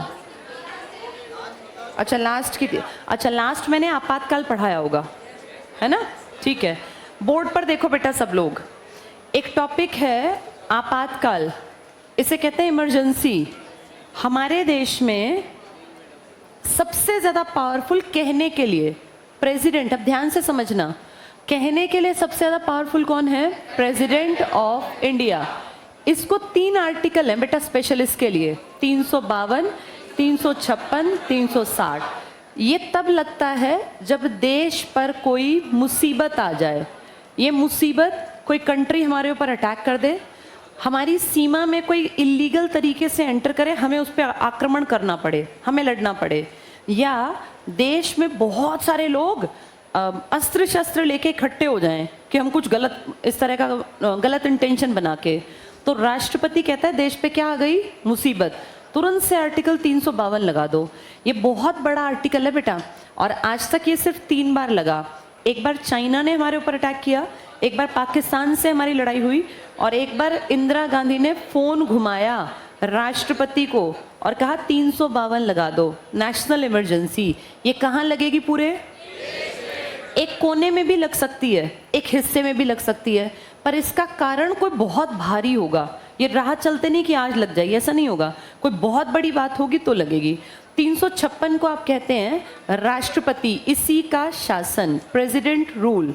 Speaker 1: अच्छा लास्ट की थी। अच्छा लास्ट मैंने आपातकाल पढ़ाया होगा, है ना? ठीक है, बोर्ड पर देखो बेटा सब लोग। एक टॉपिक है आपातकाल, इसे कहते हैं इमरजेंसी। हमारे देश में सबसे ज़्यादा पावरफुल कहने के लिए प्रेसिडेंट, अब ध्यान से समझना, कहने के लिए सबसे ज़्यादा पावरफुल कौन है? President of India. इसको 3 आर्टिकल हैं बेटा स्पेशल इसके लिए, 352, 356, 360। ये तब लगता है जब देश पर कोई मुसीबत आ जाए। ये मुसीबत कोई कंट्री हमारे ऊपर अटैक कर दे, हमारी सीमा में कोई इलीगल तरीके से एंटर करे, हमें उस पर आक्रमण करना पड़े, हमें लड़ना पड़े, या देश में बहुत सारे लोग अस्त्र शस्त्र लेके इकट्ठे हो जाएं कि हम कुछ गलत, इस तरह का गलत इंटेंशन बना के, तो राष्ट्रपति कहता है देश पे क्या आ गई? मुसीबत, तुरंत से आर्टिकल 352 लगा दो। ये बहुत बड़ा आर्टिकल है बेटा, और आज तक ये सिर्फ 3 बार लगा। एक बार चाइना ने हमारे ऊपर अटैक किया, एक बार पाकिस्तान से हमारी लड़ाई हुई, और एक बार इंदिरा गांधी ने फ़ोन घुमाया राष्ट्रपति को और कहा 352 लगा दो, नेशनल इमरजेंसी। ये कहाँ लगेगी? पूरे एक कोने में भी लग सकती है, एक हिस्से में भी लग सकती है, पर इसका कारण कोई बहुत भारी होगा। ये राह चलते नहीं कि आज लग जाएगी, ऐसा नहीं होगा। कोई बहुत बड़ी बात होगी तो लगेगी। 356 को आप कहते हैं राष्ट्रपति, इसी का शासन, प्रेसिडेंट रूल।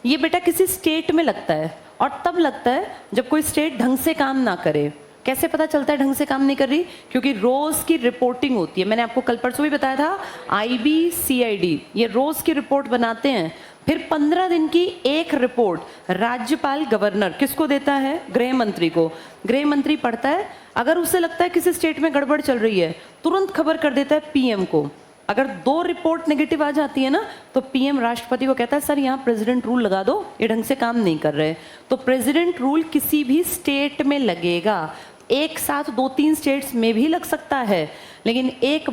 Speaker 1: ये बेटा किसी स्टेट में लगता है, और तब लगता है जब कोई स्टेट ढंग से काम ना करे। कैसे पता चलता है ढंग से काम नहीं कर रही? क्योंकि रोज़ की रिपोर्टिंग होती है। मैंने आपको कल परसों भी बताया था, IB CID ये रोज़ की रिपोर्ट बनाते हैं, फिर 15 दिन की एक रिपोर्ट राज्यपाल गवर्नर किसको देता है? गृह मंत्री को। गृह मंत्री पढ़ता है, अगर उसे लगता है किसी स्टेट में गड़बड़ चल रही है तुरंत खबर कर देता है पीएम को। अगर 2 रिपोर्ट नेगेटिव आ जाती है ना तो पीएम राष्ट्रपति को कहता है सर यहाँ प्रेसिडेंट रूल लगा दो, ये ढंग से काम नहीं कर रहे। तो प्रेसिडेंट रूल किसी भी स्टेट में लगेगा, एक साथ 2-3 स्टेट्स में भी लग सकता है, लेकिन एक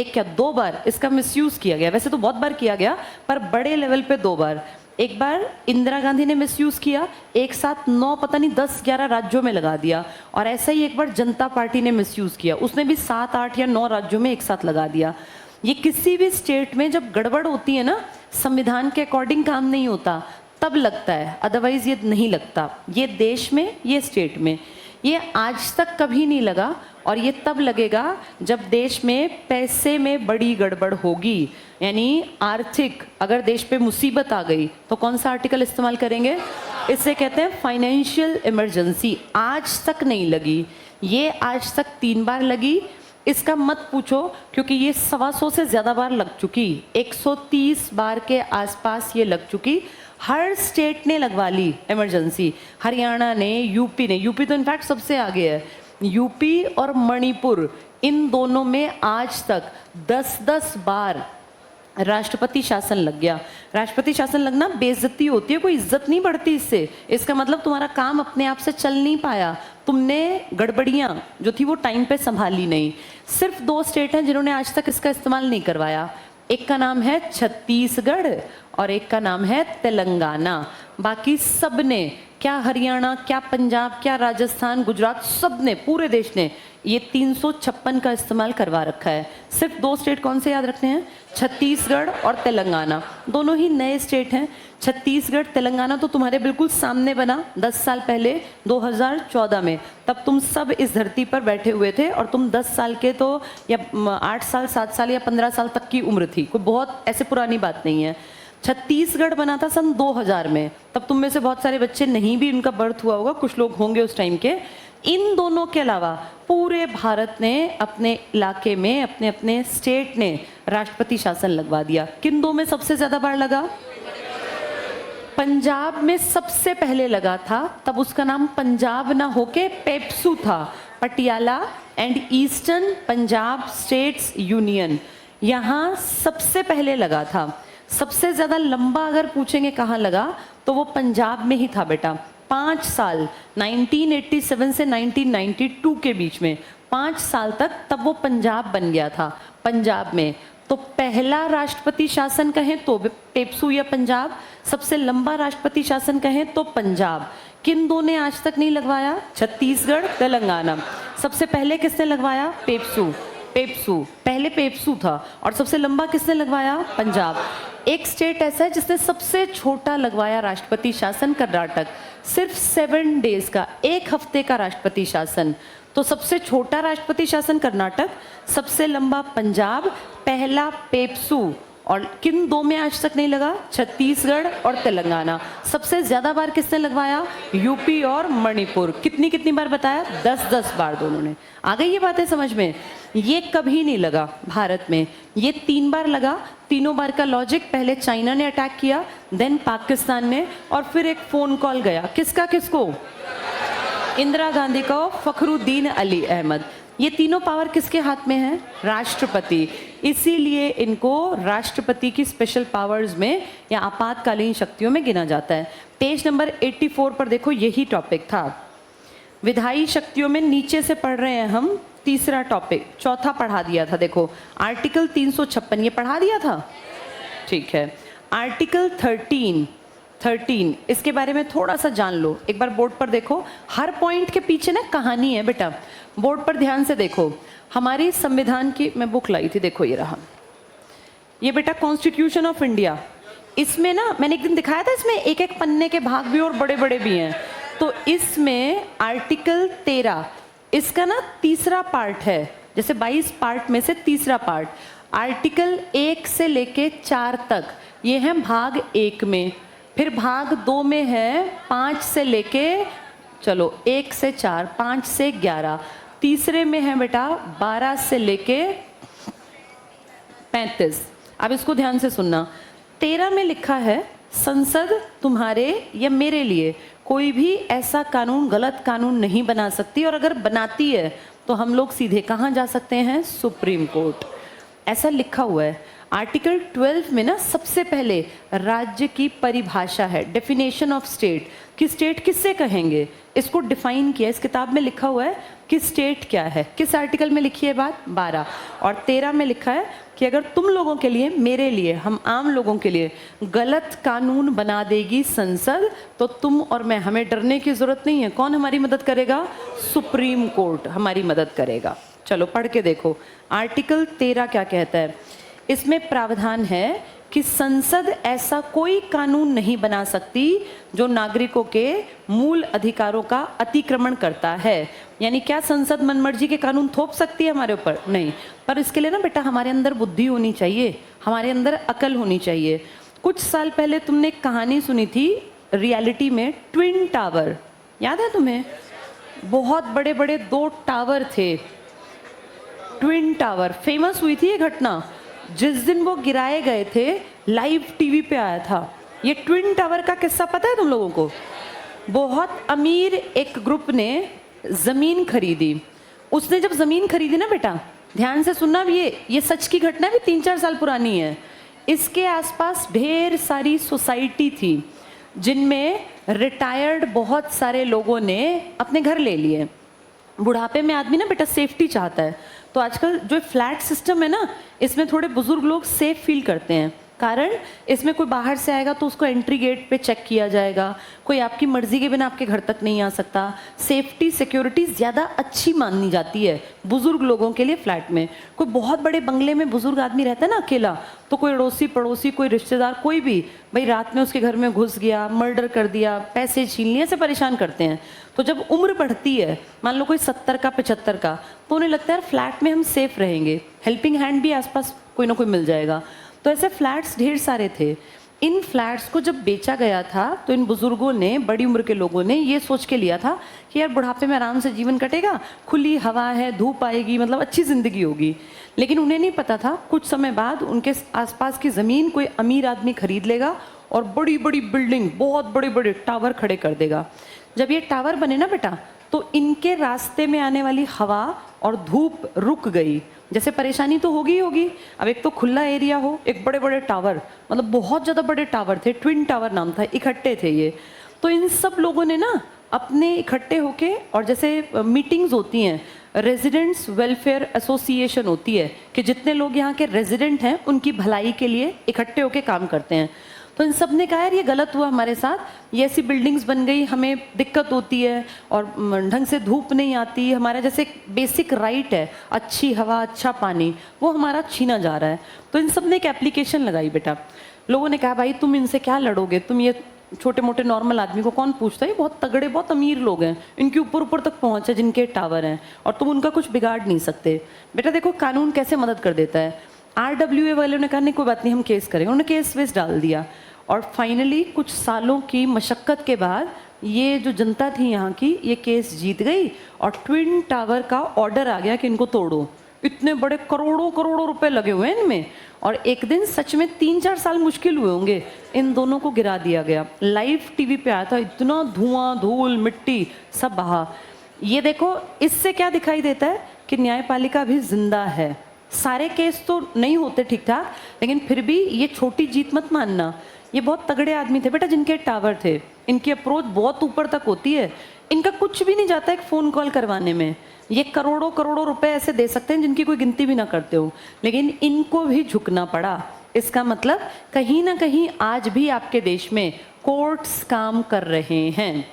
Speaker 1: क्या 2 बार इसका मिसयूज किया गया। वैसे तो बहुत बार किया गया पर बड़े लेवल पे 2 बार। एक बार इंदिरा गांधी ने मिसयूज किया, एक साथ 9 पता नहीं 10-11 राज्यों में लगा दिया, और ऐसा ही एक बार जनता पार्टी ने मिसयूज किया, उसने भी 7-8 या 9 राज्यों में एक साथ लगा दिया। ये किसी भी स्टेट में जब गड़बड़ होती है ना, संविधान के अकॉर्डिंग काम नहीं होता तब लगता है, अदरवाइज ये नहीं लगता। ये देश में, ये स्टेट में, ये आज तक कभी नहीं लगा, और ये तब लगेगा जब देश में पैसे में बड़ी गड़बड़ होगी। यानी आर्थिक, अगर देश पे मुसीबत आ गई तो कौन सा आर्टिकल इस्तेमाल करेंगे? इसे कहते हैं फाइनेंशियल इमरजेंसी। आज तक नहीं लगी, ये आज तक 3 बार लगी। इसका मत पूछो क्योंकि ये 125 से ज़्यादा बार लग चुकी, 130 बार के आसपास ये लग चुकी। हर स्टेट ने लगवा ली इमरजेंसी, हरियाणा ने, यूपी ने, यूपी तो इनफैक्ट सबसे आगे है, यूपी और मणिपुर, इन दोनों में आज तक 10-10 बार राष्ट्रपति शासन लग गया। राष्ट्रपति शासन लगना बेइज्जती होती है, कोई इज्जत नहीं बढ़ती इससे। इसका मतलब तुम्हारा काम अपने आप से चल नहीं पाया, तुमने गड़बड़ियां जो थी वो टाइम पे संभाली नहीं। सिर्फ 2 स्टेट हैं जिन्होंने आज तक इसका इस्तेमाल नहीं करवाया, एक का नाम है छत्तीसगढ़ और एक का नाम है तेलंगाना। बाकी सब ने, क्या हरियाणा, क्या पंजाब, क्या राजस्थान, गुजरात, सब ने, पूरे देश ने ये 356 का इस्तेमाल करवा रखा है। सिर्फ 2 स्टेट कौन से याद रखने हैं? छत्तीसगढ़ और तेलंगाना। दोनों ही नए स्टेट हैं। छत्तीसगढ़, तेलंगाना तो तुम्हारे बिल्कुल सामने बना 10 साल पहले, 2014 में। तब तुम सब इस धरती पर बैठे हुए थे और तुम 10 साल के तो, या 8 साल, 7 साल या 15 साल तक की उम्र थी, कोई बहुत ऐसे पुरानी बात नहीं है। छत्तीसगढ़ बना था सन 2000 में, तब तुम में से बहुत सारे बच्चे नहीं भी उनका बर्थ हुआ होगा, कुछ लोग होंगे उस टाइम के। इन दोनों के अलावा पूरे भारत ने अपने इलाके में, अपने अपने स्टेट ने राष्ट्रपति शासन लगवा दिया। किन 2 में सबसे ज्यादा बार लगा? पंजाब में सबसे पहले लगा था, तब उसका नाम पंजाब ना होके पेप्सू था, Patiala and eastern Punjab states union. यहाँ सबसे पहले लगा था। सबसे ज्यादा लंबा अगर पूछेंगे कहाँ लगा तो वो पंजाब में ही था बेटा। 5 साल, 1987 से 1992 के बीच में 5 साल तक, तब वो पंजाब बन गया था। पंजाब में तो पहला राष्ट्रपति शासन कहें तो पेप्सू या पंजाब, सबसे लंबा राष्ट्रपति शासन कहें तो पंजाब। किन 2 ने आज तक नहीं लगवाया? छत्तीसगढ़, तेलंगाना। सबसे पहले किसने लगवाया? पेप्सू। पेप्सू पहले पेप्सू था। और सबसे लंबा किसने लगवाया? पंजाब। एक स्टेट ऐसा है जिसने सबसे छोटा लगवाया राष्ट्रपति शासन, कर्नाटक। सिर्फ 7 डेज का, 1 हफ्ते का राष्ट्रपति शासन। तो सबसे छोटा राष्ट्रपति शासन कर्नाटक, सबसे लंबा पंजाब, पहला पेप्सू। और किन 2 में आज तक नहीं लगा? छत्तीसगढ़ और तेलंगाना। सबसे ज्यादा बार किसने लगवाया? यूपी और मणिपुर। कितनी कितनी बार बताया? 10-10 बार दोनों ने। आ गई ये बातें समझ में? ये कभी नहीं लगा भारत में, ये 3 बार लगा। तीनों बार का लॉजिक, पहले चाइना ने अटैक किया, देन पाकिस्तान ने, और फिर एक फोन कॉल गया। किसका? किसको? इंदिरा गांधी को, फखरुद्दीन अली अहमद। ये तीनों पावर किसके हाथ में है? राष्ट्रपति। इसीलिए इनको राष्ट्रपति की स्पेशल पावर्स में या आपातकालीन शक्तियों में गिना जाता है। पेज नंबर 84 पर देखो, यही टॉपिक था। विधायी शक्तियों में नीचे से पढ़ रहे हैं हम, तीसरा टॉपिक, चौथा पढ़ा दिया था। देखो आर्टिकल 356 ये पढ़ा दिया था, ठीक है। आर्टिकल 13 इसके बारे में थोड़ा सा जान लो। एक बार बोर्ड पर देखो, हर पॉइंट के पीछे ना कहानी है बेटा, बोर्ड पर ध्यान से देखो। हमारी संविधान की मैं बुक लाई थी, देखो ये रहा, ये बेटा कॉन्स्टिट्यूशन ऑफ इंडिया। इसमें ना मैंने एक दिन दिखाया था, इसमें एक एक पन्ने के भाग भी और बड़े बड़े भी हैं। तो इसमें आर्टिकल 13 इसका ना तीसरा पार्ट है, जैसे 22 पार्ट में से तीसरा पार्ट। आर्टिकल 1 से लेके 4 तक ये है भाग 1 में। फिर भाग 2 में है 5 से लेके, चलो 1 से 4, 5 से 11। तीसरे में है बेटा 12 से लेके 35। अब इसको ध्यान से सुनना। 13 में लिखा है संसद तुम्हारे या मेरे लिए कोई भी ऐसा कानून, गलत कानून नहीं बना सकती, और अगर बनाती है तो हम लोग सीधे कहाँ जा सकते हैं? Supreme court. ऐसा लिखा हुआ है। आर्टिकल 12 में ना सबसे पहले राज्य की परिभाषा है, डेफिनेशन ऑफ स्टेट, कि स्टेट किससे कहेंगे, इसको डिफाइन किया। इस किताब में लिखा हुआ है कि स्टेट क्या है। किस आर्टिकल में लिखी है बात? 12। और 13 में लिखा है कि अगर तुम लोगों के लिए, मेरे लिए, हम आम लोगों के लिए गलत कानून बना देगी संसद, तो तुम और मैं, हमें डरने की जरूरत नहीं है। कौन हमारी मदद करेगा? सुप्रीम कोर्ट हमारी मदद करेगा। चलो पढ़ के देखो आर्टिकल 13 क्या कहता है। इसमें प्रावधान है कि संसद ऐसा कोई कानून नहीं बना सकती जो नागरिकों के मूल अधिकारों का अतिक्रमण करता है। यानी क्या संसद मनमर्जी के कानून थोप सकती है हमारे ऊपर? नहीं। पर इसके लिए ना बेटा हमारे अंदर बुद्धि होनी चाहिए, हमारे अंदर अकल होनी चाहिए। कुछ साल पहले तुमने एक कहानी सुनी थी रियलिटी में, ट्विन टावर, याद है तुम्हें? बहुत बड़े बड़े 2 टावर थे, ट्विन टावर। फेमस हुई थी ये घटना। जिस दिन वो गिराए गए थे लाइव टीवी पे आया था। ये ट्विन टावर का किस्सा पता है तुम लोगों को? बहुत अमीर एक ग्रुप ने जमीन खरीदी। उसने जब जमीन खरीदी ना बेटा, ध्यान से सुनना, भी ये सच की घटना भी 3-4 साल पुरानी है। इसके आसपास ढेर सारी सोसाइटी थी जिनमें रिटायर्ड बहुत सारे लोगों ने अपने घर ले लिए। बुढ़ापे में आदमी ना बेटा सेफ्टी चाहता है, तो आजकल जो फ्लैट सिस्टम है ना, इसमें थोड़े बुजुर्ग लोग सेफ फील करते हैं। कारण इसमें कोई बाहर से आएगा तो उसको एंट्री गेट पे चेक किया जाएगा, कोई आपकी मर्जी के बिना आपके घर तक नहीं आ सकता। सेफ्टी सिक्योरिटी ज़्यादा अच्छी मानी जाती है बुजुर्ग लोगों के लिए फ्लैट में। कोई बहुत बड़े बंगले में बुजुर्ग आदमी रहता है ना अकेला, तो कोई अड़ोसी पड़ोसी, कोई रिश्तेदार, कोई भी भाई रात में उसके घर में घुस गया, मर्डर कर दिया, पैसे छीन लिए, ऐसे परेशान करते हैं। तो जब उम्र बढ़ती है, मान लो कोई 70 का 75 का, तो उन्हें लगता है फ्लैट में हम सेफ रहेंगे, हेल्पिंग हैंड भी आसपास कोई ना कोई मिल जाएगा। तो ऐसे फ्लैट्स ढेर सारे थे। इन फ्लैट्स को जब बेचा गया था तो इन बुजुर्गों ने, बड़ी उम्र के लोगों ने ये सोच के लिया था कि यार बुढ़ापे में आराम से जीवन कटेगा, खुली हवा है, धूप आएगी, मतलब अच्छी ज़िंदगी होगी। लेकिन उन्हें नहीं पता था कुछ समय बाद उनके आसपास की ज़मीन कोई अमीर आदमी खरीद लेगा और बड़ी बड़ी बिल्डिंग, बहुत बड़े बड़े टावर खड़े कर देगा। जब ये टावर बने ना बेटा, तो इनके रास्ते में आने वाली हवा और धूप रुक गई। जैसे परेशानी तो होगी ही होगी। अब एक तो खुला एरिया हो, एक बड़े बड़े टावर, मतलब बहुत ज़्यादा बड़े टावर थे, ट्विन टावर नाम था, इकट्ठे थे ये। तो इन सब लोगों ने ना अपने इकट्ठे होके, और जैसे मीटिंग्स होती हैं, रेजिडेंट्स वेलफेयर एसोसिएशन होती है कि जितने लोग यहाँ के रेजिडेंट हैं उनकी भलाई के लिए इकट्ठे होके काम करते हैं। तो इन सब ने कहा यार ये गलत हुआ हमारे साथ, ये ऐसी बिल्डिंग्स बन गई, हमें दिक्कत होती है और ढंग से धूप नहीं आती, हमारा जैसे बेसिक राइट है अच्छी हवा, अच्छा पानी, वो हमारा छीना जा रहा है। तो इन सब ने एक एप्लीकेशन लगाई बेटा। लोगों ने कहा भाई तुम इनसे क्या लड़ोगे, तुम ये छोटे मोटे नॉर्मल आदमी को कौन पूछता है, ये बहुत तगड़े बहुत अमीर लोग हैं, इनके ऊपर ऊपर तक पहुँचे जिनके टावर हैं, और तुम उनका कुछ बिगाड़ नहीं सकते। बेटा देखो कानून कैसे मदद कर देता है। RWA वालों ने कहा नहीं कोई बात नहीं, हम केस करेंगे। उन्होंने केस वेस डाल दिया, और फाइनली कुछ सालों की मशक्क़त के बाद ये जो जनता थी यहाँ की, ये केस जीत गई और ट्विन टावर का ऑर्डर आ गया कि इनको तोड़ो। इतने बड़े करोड़ों करोड़ों रुपए लगे हुए हैं इनमें, और एक दिन सच में 3-4 साल मुश्किल हुए होंगे, इन दोनों को गिरा दिया गया। लाइव टीवी पे आया था, इतना धुआं, धूल, मिट्टी सब बहा। ये देखो, इससे क्या दिखाई देता है कि न्यायपालिका भी जिंदा है। सारे केस तो नहीं होते ठीक ठाक, लेकिन फिर भी ये छोटी जीत मत मानना। ये बहुत तगड़े आदमी थे बेटा जिनके टावर थे, इनकी अप्रोच बहुत ऊपर तक होती है, इनका कुछ भी नहीं जाता एक फ़ोन कॉल करवाने में। ये करोड़ों करोड़ों रुपए ऐसे दे सकते हैं जिनकी कोई गिनती भी ना करते हो, लेकिन इनको भी झुकना पड़ा। इसका मतलब कहीं ना कहीं आज भी आपके देश में कोर्ट्स काम कर रहे हैं।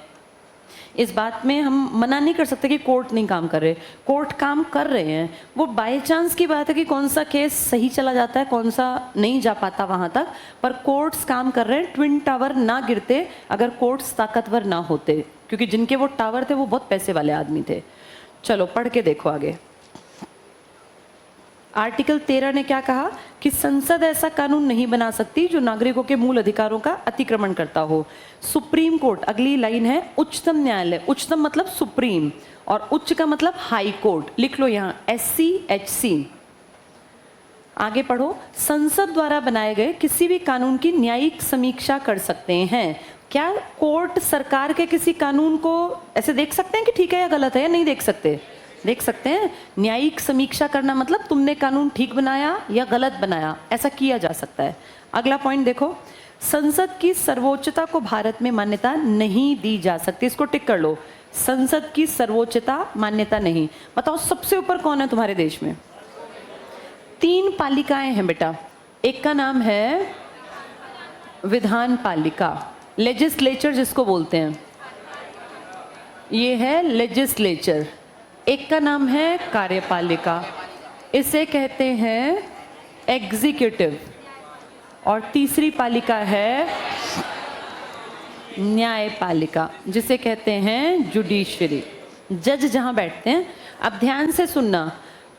Speaker 1: इस बात में हम मना नहीं कर सकते कि कोर्ट नहीं काम कर रहे, कोर्ट काम कर रहे हैं। वो बाय चांस की बात है कि कौन सा केस सही चला जाता है, कौन सा नहीं जा पाता वहाँ तक, पर कोर्ट्स काम कर रहे हैं। ट्विन टावर ना गिरते अगर कोर्ट्स ताकतवर ना होते, क्योंकि जिनके वो टावर थे वो बहुत पैसे वाले आदमी थे। चलो पढ़ के देखो आगे। आर्टिकल 13 ने क्या कहा कि संसद ऐसा कानून नहीं बना सकती जो नागरिकों के मूल अधिकारों का अतिक्रमण करता हो। सुप्रीम कोर्ट, अगली लाइन है उच्चतम न्यायालय। उच्चतम मतलब सुप्रीम, और उच्च का मतलब हाई कोर्ट। लिख लो यहाँ SCHC। आगे पढ़ो। संसद द्वारा बनाए गए किसी भी कानून की न्यायिक समीक्षा कर सकते हैं। क्या कोर्ट सरकार के किसी कानून को ऐसे देख सकते हैं कि ठीक है या गलत है, या नहीं देख सकते? देख सकते हैं। न्यायिक समीक्षा करना मतलब तुमने कानून ठीक बनाया या गलत बनाया, ऐसा किया जा सकता है। अगला पॉइंट देखो, संसद की सर्वोच्चता को भारत में मान्यता नहीं दी जा सकती। इसको टिक कर लो, संसद की सर्वोच्चता मान्यता नहीं। बताओ सबसे ऊपर कौन है तुम्हारे देश में? 3 पालिकाएं हैं बेटा। एक का नाम है विधान पालिका, लेजिस्लेचर जिसको बोलते हैं, ये है लेजिस्लेचर। एक का नाम है कार्यपालिका, इसे कहते हैं एग्जीक्यूटिव। और तीसरी पालिका है न्यायपालिका, जिसे कहते हैं जुडिशरी। जज जहां बैठते हैं। अब ध्यान से सुनना,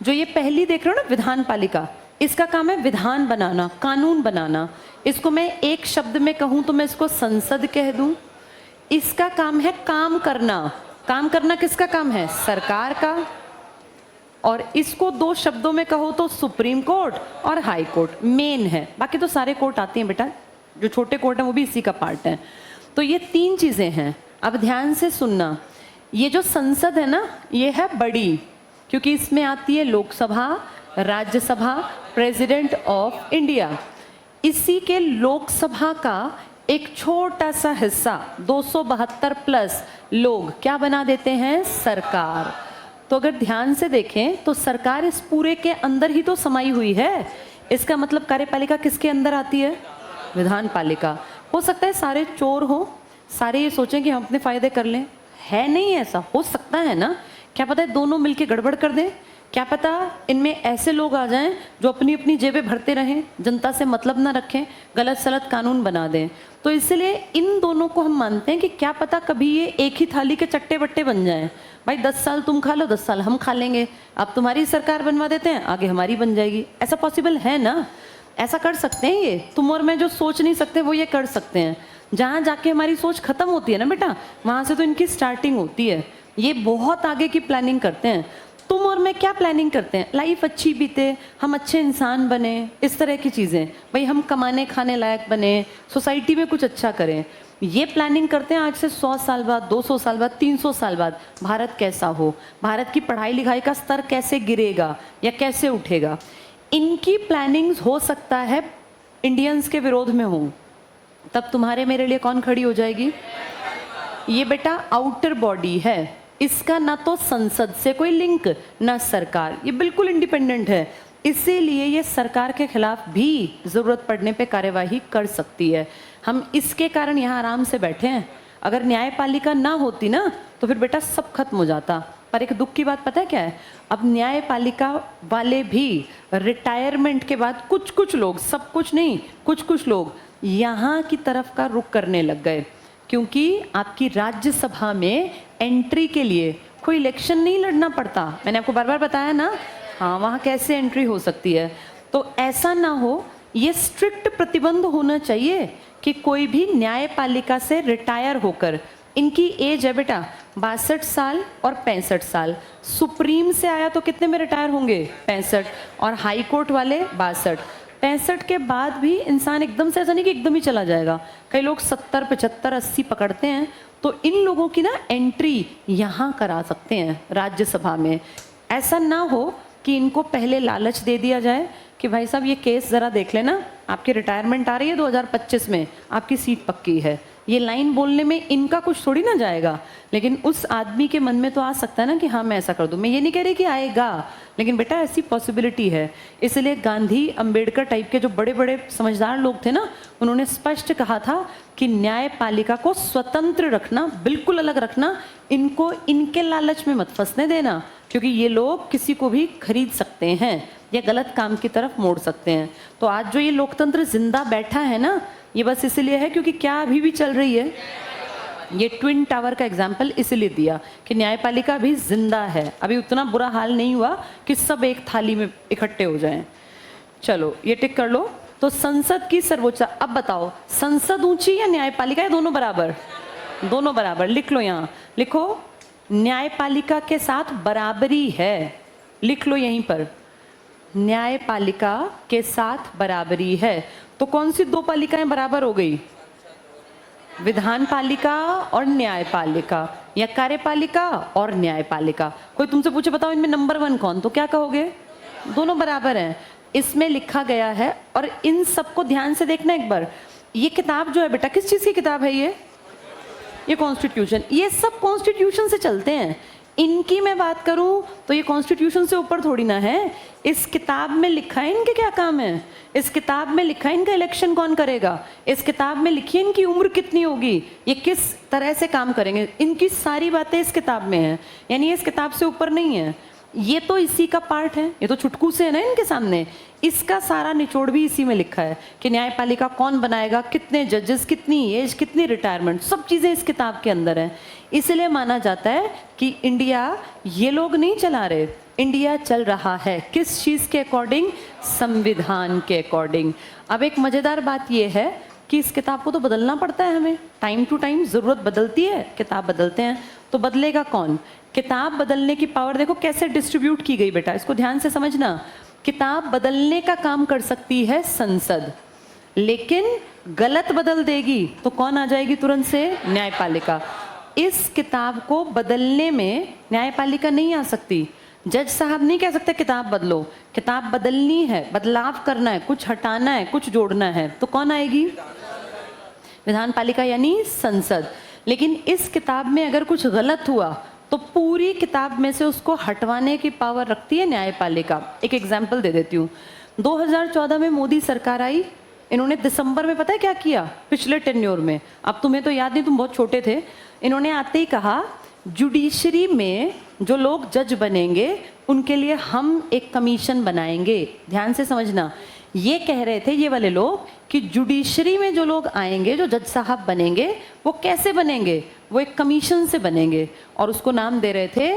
Speaker 1: जो ये पहली देख रहे हो ना विधान पालिका, इसका काम है विधान बनाना, कानून बनाना। इसको मैं एक शब्द में कहूं तो मैं इसको संसद कह दूं। इसका काम है काम करना। काम करना किसका काम है? सरकार का। और इसको 2 शब्दों में कहो तो सुप्रीम कोर्ट और हाई कोर्ट मेन है। बाकी तो सारे कोर्ट आते हैं बेटा, जो छोटे कोर्ट हैं वो भी इसी का पार्ट है। तो ये 3 चीजें हैं। अब ध्यान से सुनना, ये जो संसद है ना, ये है बड़ी, क्योंकि इसमें आती है Lok Sabha, Rajya Sabha, president of India. इसी के लोकसभा का एक छोटा सा हिस्सा 272 प्लस लोग क्या बना देते हैं? सरकार। तो अगर ध्यान से देखें तो सरकार इस पूरे के अंदर ही तो समाई हुई है। इसका मतलब कार्यपालिका किसके अंदर आती है? विधान पालिका। हो सकता है सारे चोर हो, सारे ये सोचें कि हम अपने फायदे कर लें, है नहीं ऐसा। हो सकता है ना, क्या पता है दोनों मिलके गड़बड़ कर दें। क्या पता इनमें ऐसे लोग आ जाएं जो अपनी अपनी जेबें भरते रहें, जनता से मतलब ना रखें, गलत सलत कानून बना दें। तो इसलिए इन दोनों को हम मानते हैं कि क्या पता कभी ये एक ही थाली के चट्टे बट्टे बन जाएं। भाई 10 साल तुम खा लो, 10 साल हम खा लेंगे, अब तुम्हारी सरकार बनवा देते हैं, आगे हमारी बन जाएगी। ऐसा पॉसिबल है ना? ऐसा कर सकते हैं ये। तुम और मैं जो सोच नहीं सकते वो ये कर सकते हैं। जहाँ जाके हमारी सोच खत्म होती है ना बेटा, वहाँ से तो इनकी स्टार्टिंग होती है। ये बहुत आगे की प्लानिंग करते हैं। तुम और मैं क्या प्लानिंग करते हैं? लाइफ अच्छी बीते, हम अच्छे इंसान बने, इस तरह की चीज़ें। भाई हम कमाने खाने लायक बने, सोसाइटी में कुछ अच्छा करें, ये प्लानिंग करते हैं। आज से 100 साल बाद, 200 साल बाद, 300 साल बाद भारत कैसा हो, भारत की पढ़ाई लिखाई का स्तर कैसे गिरेगा या कैसे उठेगा। इनकी प्लानिंग्स हो सकता है इंडियंस के विरोध में हो, तब तुम्हारे मेरे लिए कौन खड़ी हो जाएगी? ये बेटा आउटर बॉडी है, इसका ना तो संसद से कोई लिंक ना सरकार, ये बिल्कुल इंडिपेंडेंट है। इसीलिए ये सरकार के खिलाफ भी जरूरत पड़ने पे कार्यवाही कर सकती है। हम इसके कारण यहाँ आराम से बैठे हैं। अगर न्यायपालिका ना होती ना तो फिर बेटा सब खत्म हो जाता। पर एक दुख की बात पता है क्या है? अब न्यायपालिका वाले भी रिटायरमेंट के बाद कुछ लोग, सब कुछ नहीं, कुछ लोग यहाँ की तरफ का रुख करने लग गए, क्योंकि आपकी राज्यसभा में एंट्री के लिए कोई इलेक्शन नहीं लड़ना पड़ता। मैंने आपको बार बार बताया ना, हाँ वहाँ कैसे एंट्री हो सकती है। तो ऐसा ना हो, ये स्ट्रिक्ट प्रतिबंध होना चाहिए कि कोई भी न्यायपालिका से रिटायर होकर, इनकी एज है बेटा 62 साल और 65 साल। सुप्रीम से आया तो कितने में रिटायर होंगे? 65। और हाई कोर्ट वाले 62। 65 के बाद भी इंसान एकदम से, ऐसा नहीं कि एकदम ही चला जाएगा, कई लोग 70, 75, 80 पकड़ते हैं। तो इन लोगों की ना एंट्री यहाँ करा सकते हैं राज्यसभा में। ऐसा ना हो कि इनको पहले लालच दे दिया जाए कि भाई साहब ये केस ज़रा देख लेना, आपकी रिटायरमेंट आ रही है 2025 में, आपकी सीट पक्की है। ये लाइन बोलने में इनका कुछ थोड़ी ना जाएगा, लेकिन उस आदमी के मन में तो आ सकता है ना कि हाँ मैं ऐसा कर दूं। मैं ये नहीं कह रही कि आएगा, लेकिन बेटा ऐसी पॉसिबिलिटी है। इसलिए गांधी, अंबेडकर टाइप के जो बड़े बड़े समझदार लोग थे ना, उन्होंने स्पष्ट कहा था कि न्यायपालिका को स्वतंत्र रखना, बिल्कुल अलग रखना, इनको इनके लालच में मत फंसने देना, क्योंकि ये लोग किसी को भी खरीद सकते हैं या गलत काम की तरफ मोड़ सकते हैं। तो आज जो ये लोकतंत्र जिंदा बैठा है ना, ये बस इसलिए है क्योंकि क्या अभी भी चल रही है। ये ट्विन टावर का एग्जाम्पल इसलिए दिया कि न्यायपालिका भी जिंदा है, अभी उतना बुरा हाल नहीं हुआ कि सब एक थाली में इकट्ठे हो जाएं। चलो ये टिक कर लो। तो संसद की सर्वोच्चता, अब बताओ संसद ऊंची या न्यायपालिका, या दोनों बराबर? दोनों बराबर। लिख लो, यहाँ लिखो न्यायपालिका के साथ बराबरी है, लिख लो यहीं पर। न्यायपालिका के साथ बराबरी है। तो कौन सी दो पालिकाएं बराबर हो गई? विधान पालिका और न्यायपालिका, या कार्यपालिका और न्यायपालिका। कोई तुमसे पूछे बताओ इनमें नंबर 1 कौन, तो क्या कहोगे? दोनों बराबर हैं। इसमें लिखा गया है, और इन सबको ध्यान से देखना एक बार। ये किताब जो है बेटा, किस चीज की किताब है ये कॉन्स्टिट्यूशन। ये सब कॉन्स्टिट्यूशन से चलते हैं। इनकी मैं बात करूं तो ये कॉन्स्टिट्यूशन से ऊपर थोड़ी ना है। इस किताब में लिखा है इनके क्या काम है, इस किताब में लिखा है इनका इलेक्शन कौन करेगा, इस किताब में लिखी है इनकी उम्र कितनी होगी, ये किस तरह से काम करेंगे, इनकी सारी बातें इस किताब में है। यानी इस किताब से ऊपर नहीं है। ये तो इसी का पार्ट है, ये तो चुटकू से है ना इनके सामने। इसका सारा निचोड़ भी इसी में लिखा है कि न्यायपालिका कौन बनाएगा, कितने जजेस, कितनी एज, कितनी रिटायरमेंट, सब चीज़ें इस किताब के अंदर है। इसलिए माना जाता है कि इंडिया ये लोग नहीं चला रहे, इंडिया चल रहा है किस चीज़ के अकॉर्डिंग? संविधान के अकॉर्डिंग। अब एक मज़ेदार बात यह है कि इस किताब को तो बदलना पड़ता है हमें, टाइम टू टाइम ज़रूरत बदलती है, किताब बदलते हैं। तो बदलेगा कौन? किताब बदलने की पावर देखो कैसे डिस्ट्रीब्यूट की गई बेटा, इसको ध्यान से समझना। किताब बदलने का काम कर सकती है संसद, लेकिन गलत बदल देगी तो कौन आ जाएगी तुरंत से? न्यायपालिका। इस किताब को बदलने में न्यायपालिका नहीं आ सकती। जज साहब नहीं कह सकते किताब बदलो, किताब बदलनी है, बदलाव करना है, कुछ हटाना है, कुछ जोड़ना है, तो कौन आएगी? विधान पालिका यानी संसद। लेकिन इस किताब में अगर कुछ गलत हुआ तो पूरी किताब में से उसको हटवाने की पावर रखती है न्यायपालिका। एक एग्जाम्पल दे देती हूँ। 2014 में मोदी सरकार आई, इन्होंने दिसंबर में पता है क्या किया? पिछले टेन्योर में, अब तुम्हें तो याद नहीं, तुम बहुत छोटे थे। इन्होंने आते ही कहा जुडिशरी में जो लोग जज बनेंगे उनके लिए हम एक कमीशन बनाएंगे। ध्यान से समझना, ये कह रहे थे ये वाले लोग कि जुडिशरी में जो लोग आएंगे, जो जज साहब बनेंगे, वो कैसे बनेंगे? वो एक कमीशन से बनेंगे, और उसको नाम दे रहे थे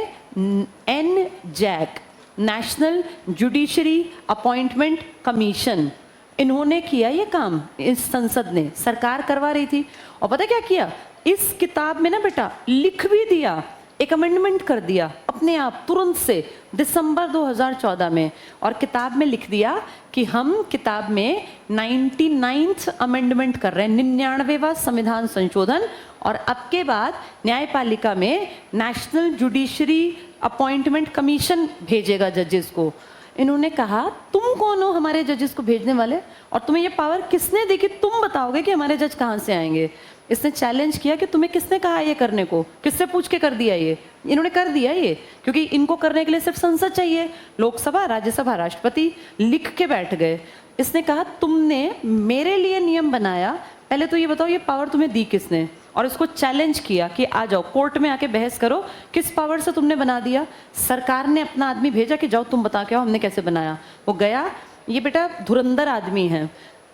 Speaker 1: NJAC, national judiciary appointment commission. इन्होंने किया ये काम, इस संसद ने, सरकार करवा रही थी। और पता क्या किया? इस किताब में ना बेटा लिख भी दिया, एक अमेंडमेंट कर दिया अपने आप तुरंत से दिसंबर 2014 में, और किताब में लिख दिया कि हम किताब में 99th अमेंडमेंट कर रहे हैं, 99वां संविधान संशोधन, और अब के बाद न्यायपालिका में नेशनल जुडिशरी अपॉइंटमेंट कमीशन भेजेगा जजेस को। इन्होंने कहा तुम कौन हो हमारे जजेस को भेजने वाले, और तुम्हें ये पावर किसने दी कि तुम बताओगे कि हमारे जज कहाँ से आएंगे? इसने चैलेंज किया कि तुम्हें किसने कहा ये करने को, किससे पूछ के कर दिया ये? इन्होंने कर दिया ये, क्योंकि इनको करने के लिए सिर्फ संसद चाहिए, लोकसभा, राज्यसभा, राष्ट्रपति लिख के बैठ गए। इसने कहा तुमने मेरे लिए नियम बनाया, पहले तो ये बताओ ये पावर तुम्हें दी किसने? और इसको चैलेंज किया कि आ जाओ कोर्ट में आके बहस करो, किस पावर से तुमने बना दिया? सरकार ने अपना आदमी भेजा कि जाओ तुम बता के आओ हमने कैसे बनाया। वो गया, ये बेटा धुरंधर आदमी है।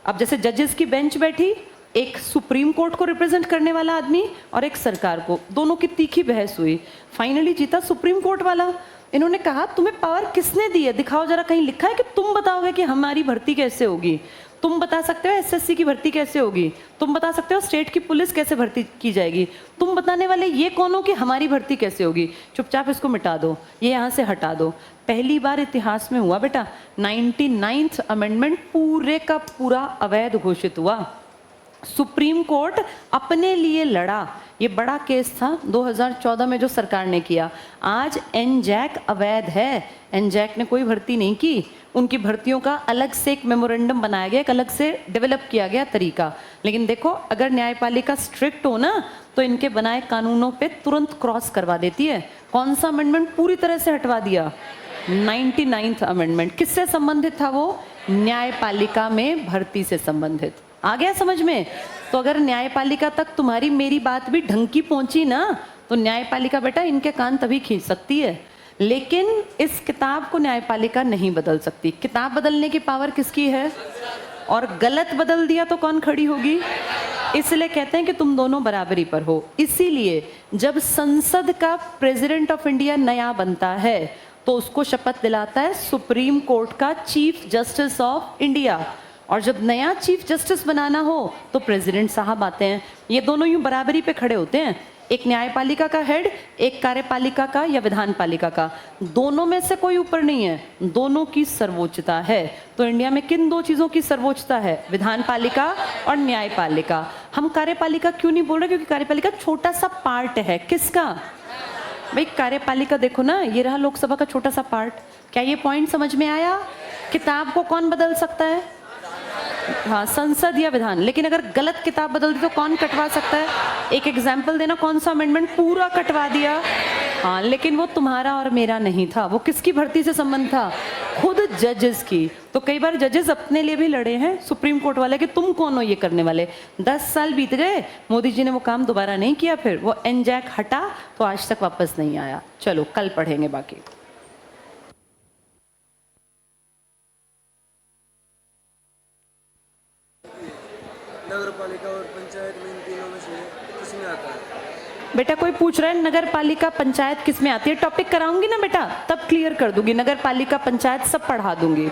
Speaker 1: अब जैसे जजेस की बेंच बैठी, एक सुप्रीम कोर्ट को रिप्रेजेंट करने वाला आदमी और एक सरकार को, दोनों की तीखी बहस हुई। फाइनली जीता सुप्रीम कोर्ट वाला। इन्होंने कहा तुम्हें पावर किसने दी है, दिखाओ जरा, कहीं लिखा है कि तुम बताओगे कि हमारी भर्ती कैसे होगी? तुम बता सकते हो SSC की भर्ती कैसे होगी? तुम बता सकते हो स्टेट की पुलिस कैसे भर्ती की जाएगी? तुम बताने वाले ये कौन हो कि हमारी भर्ती कैसे होगी? चुपचाप इसको मिटा दो, ये यहाँ से हटा दो। पहली बार इतिहास में हुआ बेटा, 99th अमेंडमेंट पूरे का पूरा अवैध घोषित हुआ। सुप्रीम कोर्ट अपने लिए लड़ा, ये बड़ा केस था 2014 में जो सरकार ने किया। आज NJAC अवैध है, NJAC ने कोई भर्ती नहीं की, उनकी भर्तियों का अलग से एक मेमोरेंडम बनाया गया, एक अलग से डेवलप किया गया तरीका। लेकिन देखो अगर न्यायपालिका स्ट्रिक्ट हो ना तो इनके बनाए कानूनों पे तुरंत क्रॉस करवा देती है। कौन सा अमेंडमेंट पूरी तरह से हटवा दिया? 99th amendment. किससे संबंधित था वो? न्यायपालिका में भर्ती से संबंधित। आ गया समझ में? तो अगर न्यायपालिका तक तुम्हारी मेरी बात भी ढंग की पहुंची ना तो न्यायपालिका बेटा इनके कान तभी खींच सकती है। लेकिन इस किताब को न्यायपालिका नहीं बदल सकती। किताब बदलने की पावर किसकी है? और गलत बदल दिया तो कौन खड़ी होगी? इसलिए कहते हैं कि तुम दोनों बराबरी पर हो। इसीलिए जब संसद का प्रेसिडेंट ऑफ इंडिया नया बनता है तो उसको शपथ दिलाता है सुप्रीम कोर्ट का चीफ जस्टिस ऑफ इंडिया, और जब नया चीफ जस्टिस बनाना हो तो प्रेसिडेंट साहब आते हैं। ये दोनों यूं बराबरी पे खड़े होते हैं। एक न्यायपालिका का हेड, एक कार्यपालिका का या विधानपालिका का, दोनों में से कोई ऊपर नहीं है, दोनों की सर्वोच्चता है। तो इंडिया में किन दो चीजों की सर्वोच्चता है? विधानपालिका और न्यायपालिका। हम कार्यपालिका क्यों नहीं बोल रहे? क्योंकि कार्यपालिका छोटा सा पार्ट है। किसका? भाई कार्यपालिका देखो ना, ये रहा लोकसभा का छोटा सा पार्ट। क्या ये पॉइंट समझ में आया? किताब को कौन बदल सकता है? हाँ, संसद या विधान। लेकिन अगर गलत किताब बदल दी तो कौन कटवा सकता है? एक एग्जाम्पल देना, कौन सा अमेंडमेंट पूरा कटवा दिया? हाँ, लेकिन वो तुम्हारा और मेरा नहीं था, वो किसकी भर्ती से संबंध था? खुद जजेस की। तो कई बार जजेस अपने लिए भी लड़े हैं सुप्रीम कोर्ट वाले कि तुम कौन हो ये करने वाले। 10 साल बीत गए, मोदी जी ने वो काम दोबारा नहीं किया, फिर वो एनजैक हटा तो आज तक वापस नहीं आया। चलो कल पढ़ेंगे बाकी।
Speaker 2: नगर पालिका और पंचायत में इन तीनों में से किसमें आता है?
Speaker 1: बेटा कोई पूछ रहा है नगर पालिका पंचायत किस में आती है? टॉपिक कराऊंगी ना बेटा, तब क्लियर कर दूंगी। नगर पालिका पंचायत सब पढ़ा दूंगी।